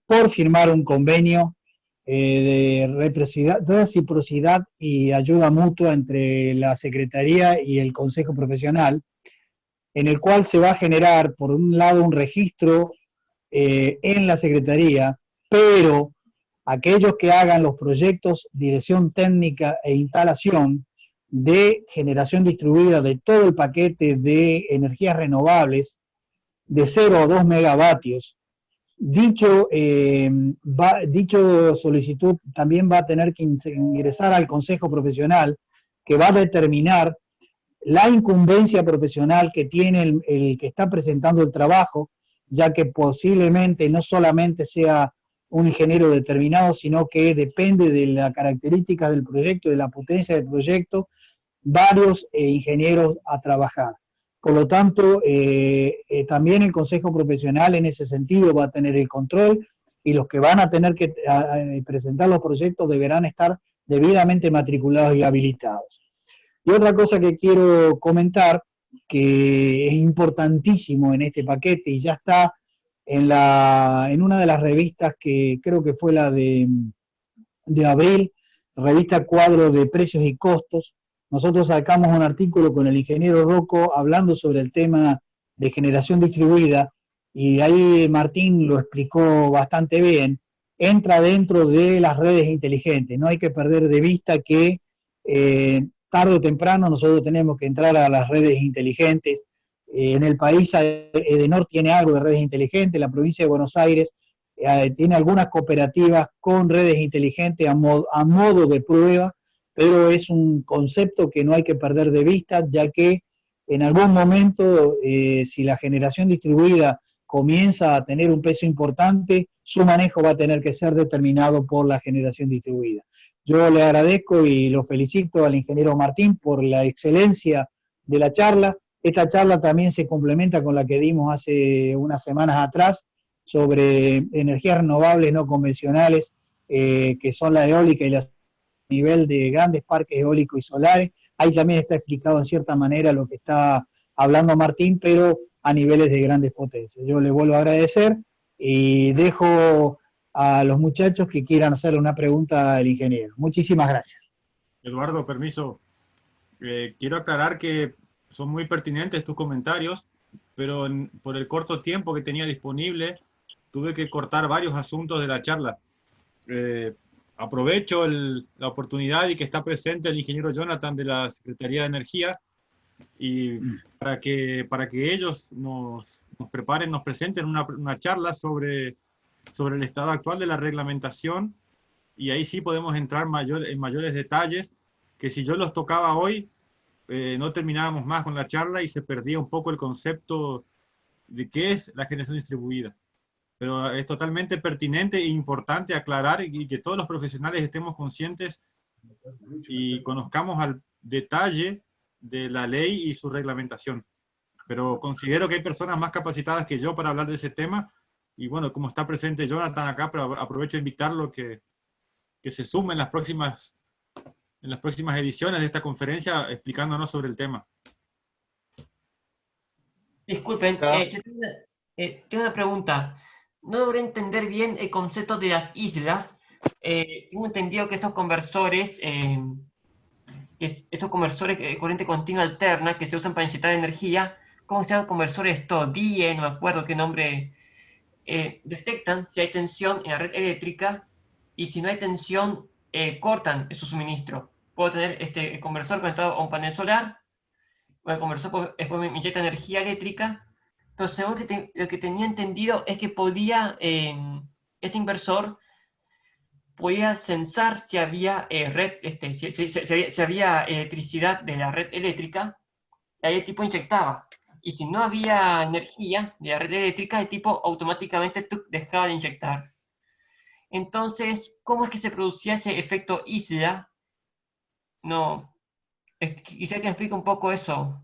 por firmar un convenio de reciprocidad y ayuda mutua entre la Secretaría y el Consejo Profesional, en el cual se va a generar, por un lado, un registro en la Secretaría, pero aquellos que hagan los proyectos, dirección técnica e instalación de generación distribuida de todo el paquete de energías renovables de 0 a 2 megavatios. Dicho solicitud también va a tener que ingresar al Consejo Profesional, que va a determinar la incumbencia profesional que tiene el que está presentando el trabajo, ya que posiblemente no solamente sea un ingeniero determinado, sino que depende de las características del proyecto, de la potencia del proyecto, varios ingenieros a trabajar. Por lo tanto, también el Consejo Profesional en ese sentido va a tener el control, y los que van a tener que presentar los proyectos deberán estar debidamente matriculados y habilitados. Y otra cosa que quiero comentar, que es importantísimo en este paquete, y ya está en una de las revistas, que creo que fue la de abril, revista Cuadro de Precios y Costos. Nosotros sacamos un artículo con el ingeniero Rocco hablando sobre el tema de generación distribuida, y ahí Martín lo explicó bastante bien. Entra dentro de las redes inteligentes. No hay que perder de vista que tarde o temprano nosotros tenemos que entrar a las redes inteligentes. En el país Edenor tiene algo de redes inteligentes, la provincia de Buenos Aires tiene algunas cooperativas con redes inteligentes a modo de prueba, pero es un concepto que no hay que perder de vista, ya que en algún momento, si la generación distribuida comienza a tener un peso importante, su manejo va a tener que ser determinado por la generación distribuida. Yo le agradezco y lo felicito al ingeniero Martín por la excelencia de la charla. Esta charla también se complementa con la que dimos hace unas semanas atrás sobre energías renovables no convencionales, que son la eólica y la nivel de grandes parques eólicos y solares. Ahí también está explicado en cierta manera lo que está hablando Martín, pero a niveles de grandes potencias. Yo le vuelvo a agradecer y dejo a los muchachos que quieran hacerle una pregunta al ingeniero. Muchísimas gracias. Eduardo, permiso. Quiero aclarar que son muy pertinentes tus comentarios, pero por el corto tiempo que tenía disponible, tuve que cortar varios asuntos de la charla. Aprovecho la oportunidad y que está presente el ingeniero Jonathan de la Secretaría de Energía, y para que ellos nos preparen, nos presenten una charla sobre el estado actual de la reglamentación, y ahí sí podemos entrar en mayores detalles, que si yo los tocaba hoy, no terminábamos más con la charla y se perdía un poco el concepto de qué es la generación distribuida. Pero es totalmente pertinente e importante aclarar, y que todos los profesionales estemos conscientes y conozcamos al detalle de la ley y su reglamentación. Pero considero que hay personas más capacitadas que yo para hablar de ese tema, y bueno, como está presente Jonathan acá, pero aprovecho de invitarlo que se sume en las próximas ediciones de esta conferencia explicándonos sobre el tema. Disculpen, tengo una pregunta. No logré entender bien el concepto de las islas. Tengo entendido que estos conversores de corriente continua alterna que se usan para inyectar energía, ¿cómo se llaman conversores TODIE? No me acuerdo qué nombre. Detectan si hay tensión en la red eléctrica, y si no hay tensión, cortan su suministro. Puedo tener el conversor conectado a un panel solar, o el conversor después me inyecta energía eléctrica, pero según lo que tenía entendido es que ese inversor podía censar si había si había electricidad de la red eléctrica, y ahí el tipo inyectaba. Y si no había energía de la red eléctrica, el tipo automáticamente dejaba de inyectar. Entonces, ¿cómo es que se producía ese efecto isla? No, quisiera que me explique un poco eso.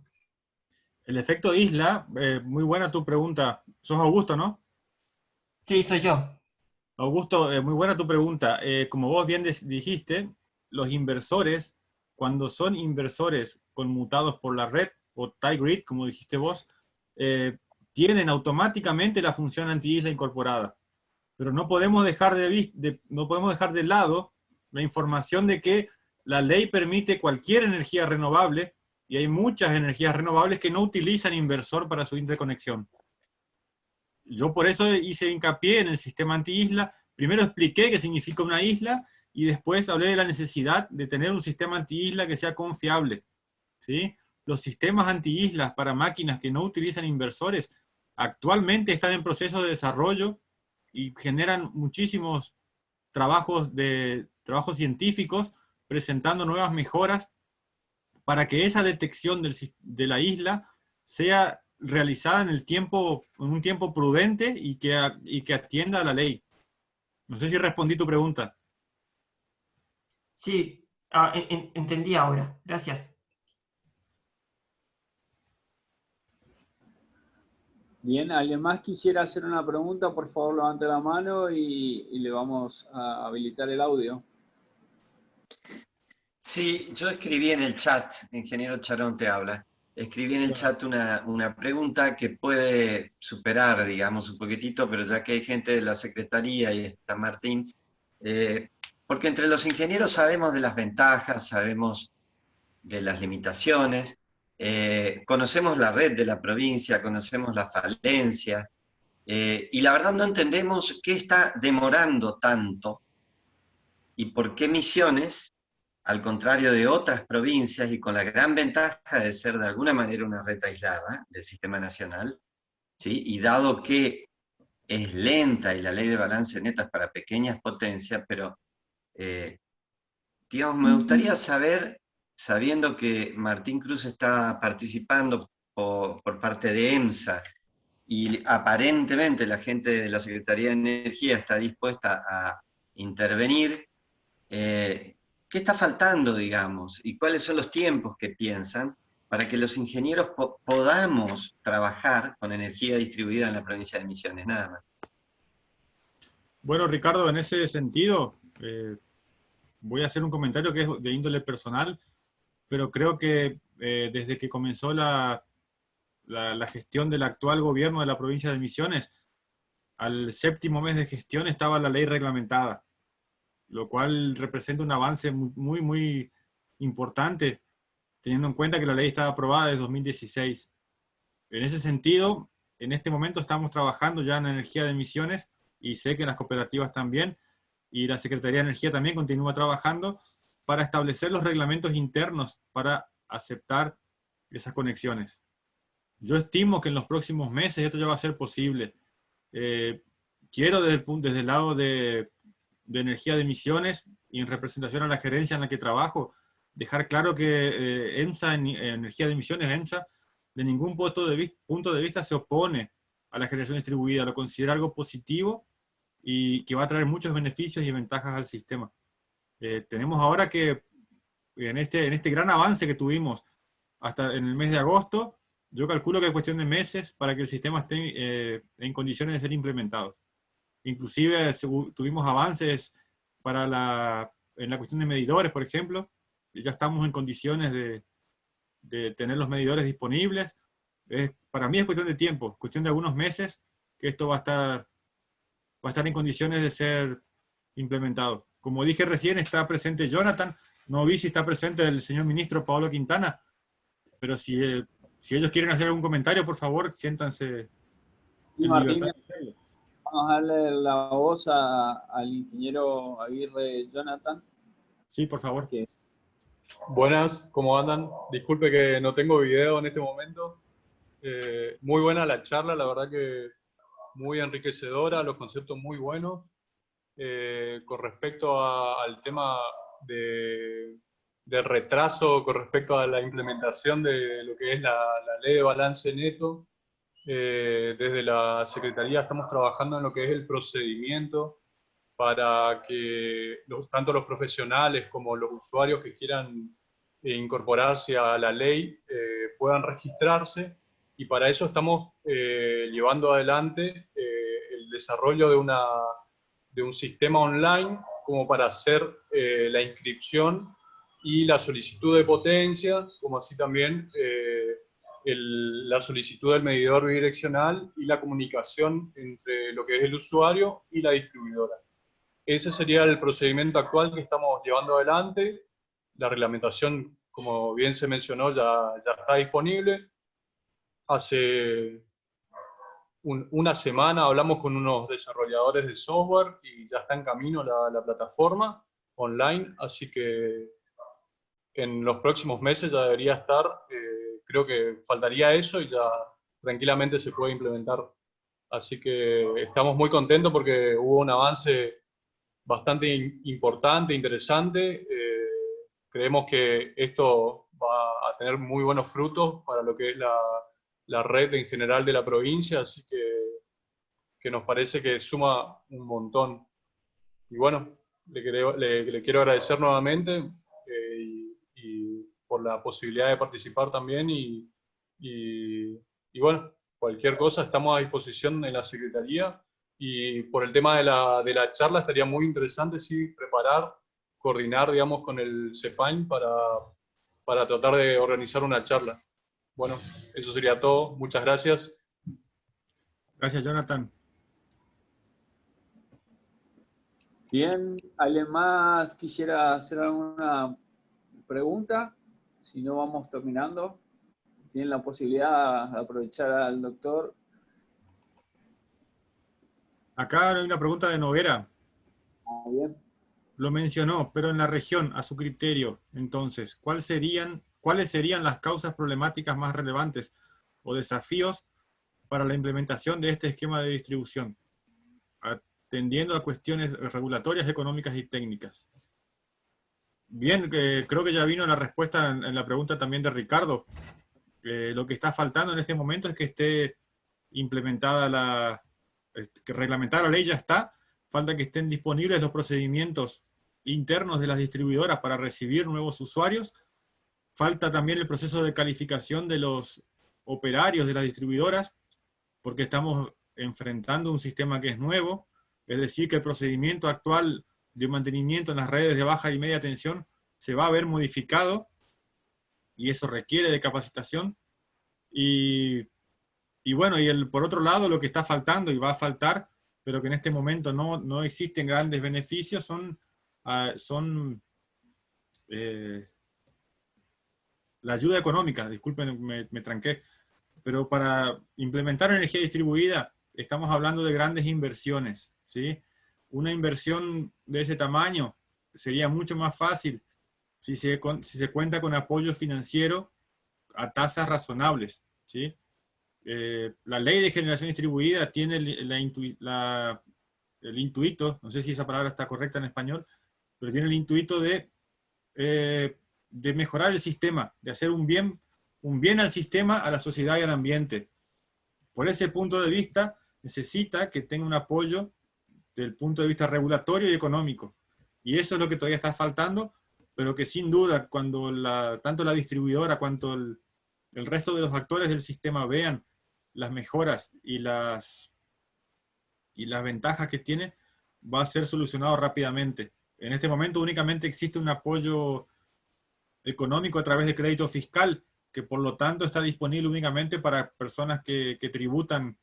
El efecto isla, muy buena tu pregunta. Sos Augusto, ¿no? Sí, soy yo. Augusto, muy buena tu pregunta. Como vos bien dijiste, los inversores, cuando son inversores conmutados por la red, o tie grid, como dijiste vos, tienen automáticamente la función anti-isla incorporada. Pero no podemos dejar de lado la información de que la ley permite cualquier energía renovable, y hay muchas energías renovables que no utilizan inversor para su interconexión. Yo por eso hice hincapié en el sistema anti-isla, primero expliqué qué significa una isla, y después hablé de la necesidad de tener un sistema anti-isla que sea confiable, ¿sí? Los sistemas anti-islas para máquinas que no utilizan inversores actualmente están en proceso de desarrollo y generan muchísimos trabajos científicos presentando nuevas mejoras para que esa detección de la isla sea realizada en un tiempo prudente y que atienda a la ley. No sé si respondí tu pregunta. Sí, entendí ahora. Gracias. Bien, ¿alguien más quisiera hacer una pregunta? Por favor, levante la mano y le vamos a habilitar el audio. Sí, yo escribí en el chat, ingeniero Charón te habla, escribí en el chat una pregunta que puede superar, digamos, un poquitito, pero ya que hay gente de la Secretaría y está Martín, porque entre los ingenieros sabemos de las ventajas, sabemos de las limitaciones, conocemos la red de la provincia, conocemos las falencias, y la verdad no entendemos qué está demorando tanto y por qué Misiones, al contrario de otras provincias y con la gran ventaja de ser de alguna manera una red aislada del sistema nacional, ¿sí? Y dado que es lenta y la ley de balance neto es para pequeñas potencias, pero digamos, me gustaría saber, sabiendo que Martín Cruz está participando por parte de EMSA, y aparentemente la gente de la Secretaría de Energía está dispuesta a intervenir, ¿qué está faltando, digamos? ¿Y cuáles son los tiempos que piensan para que los ingenieros podamos trabajar con energía distribuida en la provincia de Misiones? Nada más. Bueno, Ricardo, en ese sentido, voy a hacer un comentario que es de índole personal, pero creo que desde que comenzó la gestión del actual gobierno de la provincia de Misiones, al 7º mes de gestión estaba la ley reglamentada, lo cual representa un avance muy, muy importante, teniendo en cuenta que la ley estaba aprobada desde 2016. En ese sentido, en este momento estamos trabajando ya en energía de Misiones, y sé que las cooperativas también, y la Secretaría de Energía también continúa trabajando para establecer los reglamentos internos para aceptar esas conexiones. Yo estimo que en los próximos meses esto ya va a ser posible. Quiero desde el lado de energía de Misiones y en representación a la gerencia en la que trabajo, dejar claro que EMSA, energía de Misiones, EMSA, de ningún punto de vista se opone a la generación distribuida, lo considera algo positivo y que va a traer muchos beneficios y ventajas al sistema. Tenemos ahora que, en este gran avance que tuvimos hasta en el mes de agosto, yo calculo que es cuestión de meses para que el sistema esté en condiciones de ser implementado. Inclusive tuvimos avances en la cuestión de medidores, por ejemplo. Ya estamos en condiciones de tener los medidores disponibles. Para mí es cuestión de tiempo, cuestión de algunos meses, que esto va a estar en condiciones de ser implementado. Como dije recién, está presente Jonathan, no vi si está presente el señor ministro Paolo Quintana, pero si ellos quieren hacer algún comentario, por favor, siéntanse Y en Martín, libertad de hacerlo. vamos a darle la voz al ingeniero Aguirre Jonathan. Sí, por favor. Buenas, ¿cómo andan? Disculpe que no tengo video en este momento. Muy buena la charla, la verdad que muy enriquecedora, los conceptos muy buenos. Con respecto al tema del retraso, con respecto a la implementación de lo que es la ley de balance neto, desde la Secretaría estamos trabajando en lo que es el procedimiento para que tanto los profesionales como los usuarios que quieran incorporarse a la ley puedan registrarse, y para eso estamos llevando adelante el desarrollo de un sistema online como para hacer la inscripción y la solicitud de potencia, como así también la solicitud del medidor bidireccional y la comunicación entre lo que es el usuario y la distribuidora. Ese sería el procedimiento actual que estamos llevando adelante. La reglamentación, como bien se mencionó, ya está disponible. Hace una semana hablamos con unos desarrolladores de software y ya está en camino la plataforma online, así que en los próximos meses ya debería estar. Creo que faltaría eso y ya tranquilamente se puede implementar. Así que estamos muy contentos porque hubo un avance bastante importante, interesante. Creemos que esto va a tener muy buenos frutos para lo que es la red en general de la provincia, así que nos parece que suma un montón. Y bueno, le quiero agradecer nuevamente y por la posibilidad de participar también y bueno, cualquier cosa estamos a disposición en la Secretaría. Y por el tema de la charla estaría muy interesante, sí, coordinar, digamos, con el CEPAIN para tratar de organizar una charla. Bueno, eso sería todo. Muchas gracias. Gracias, Jonathan. Bien, ¿alguien más quisiera hacer alguna pregunta? Si no, vamos terminando. Tienen la posibilidad de aprovechar al doctor. Acá hay una pregunta de Noguera. Bien. Lo mencionó, pero en la región, a su criterio, entonces, ¿cuáles serían las causas problemáticas más relevantes o desafíos para la implementación de este esquema de distribución, atendiendo a cuestiones regulatorias, económicas y técnicas? Bien, creo que ya vino la respuesta en la pregunta también de Ricardo. Lo que está faltando en este momento es que esté implementada que reglamentada la ley ya está, falta que estén disponibles los procedimientos internos de las distribuidoras para recibir nuevos usuarios, falta también el proceso de calificación de los operarios de las distribuidoras, porque estamos enfrentando un sistema que es nuevo, es decir, que el procedimiento actual de mantenimiento en las redes de baja y media tensión se va a ver modificado, y eso requiere de capacitación. Y bueno, por otro lado, lo que está faltando y va a faltar, pero que en este momento no existen grandes beneficios, son la ayuda económica. Disculpen, me tranqué. Pero para implementar energía distribuida, estamos hablando de grandes inversiones, ¿sí? Una inversión de ese tamaño sería mucho más fácil si se cuenta con apoyo financiero a tasas razonables, ¿sí? La ley de generación distribuida tiene el intuito, no sé si esa palabra está correcta en español, pero tiene el intuito de mejorar el sistema, de hacer un bien al sistema, a la sociedad y al ambiente. Por ese punto de vista, necesita que tenga un apoyo del punto de vista regulatorio y económico. Y eso es lo que todavía está faltando, pero que sin duda, cuando tanto la distribuidora cuanto el resto de los actores del sistema vean las mejoras y las ventajas que tiene, va a ser solucionado rápidamente. En este momento únicamente existe un apoyo económico a través de crédito fiscal, que por lo tanto está disponible únicamente para personas que tributan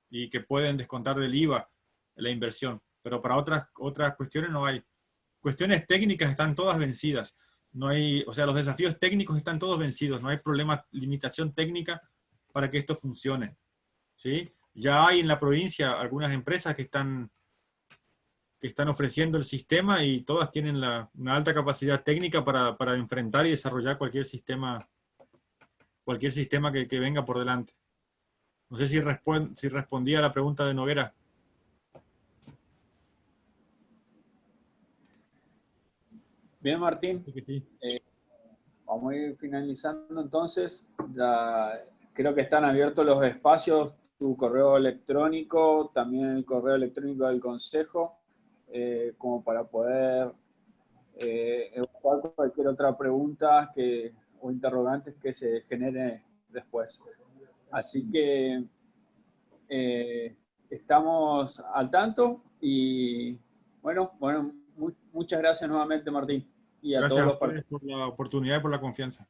y que pueden descontar del IVA la inversión. Pero para otras cuestiones no hay. Cuestiones técnicas están todas vencidas. No hay, o sea, los desafíos técnicos están todos vencidos. No hay problema, limitación técnica para que esto funcione, ¿sí? Ya hay en la provincia algunas empresas que están ofreciendo el sistema y todas tienen una alta capacidad técnica para enfrentar y desarrollar cualquier sistema que venga por delante. No sé si respondía a la pregunta de Noguera. Bien, Martín. Sí que sí. Vamos a ir finalizando entonces. Ya creo que están abiertos los espacios, tu correo electrónico, también el correo electrónico del Consejo, como para poder evacuar cualquier otra pregunta o interrogantes que se genere después. Así que estamos al tanto y bueno, muchas gracias nuevamente, Martín. Y a Gracias todos a los ustedes por la oportunidad y por la confianza.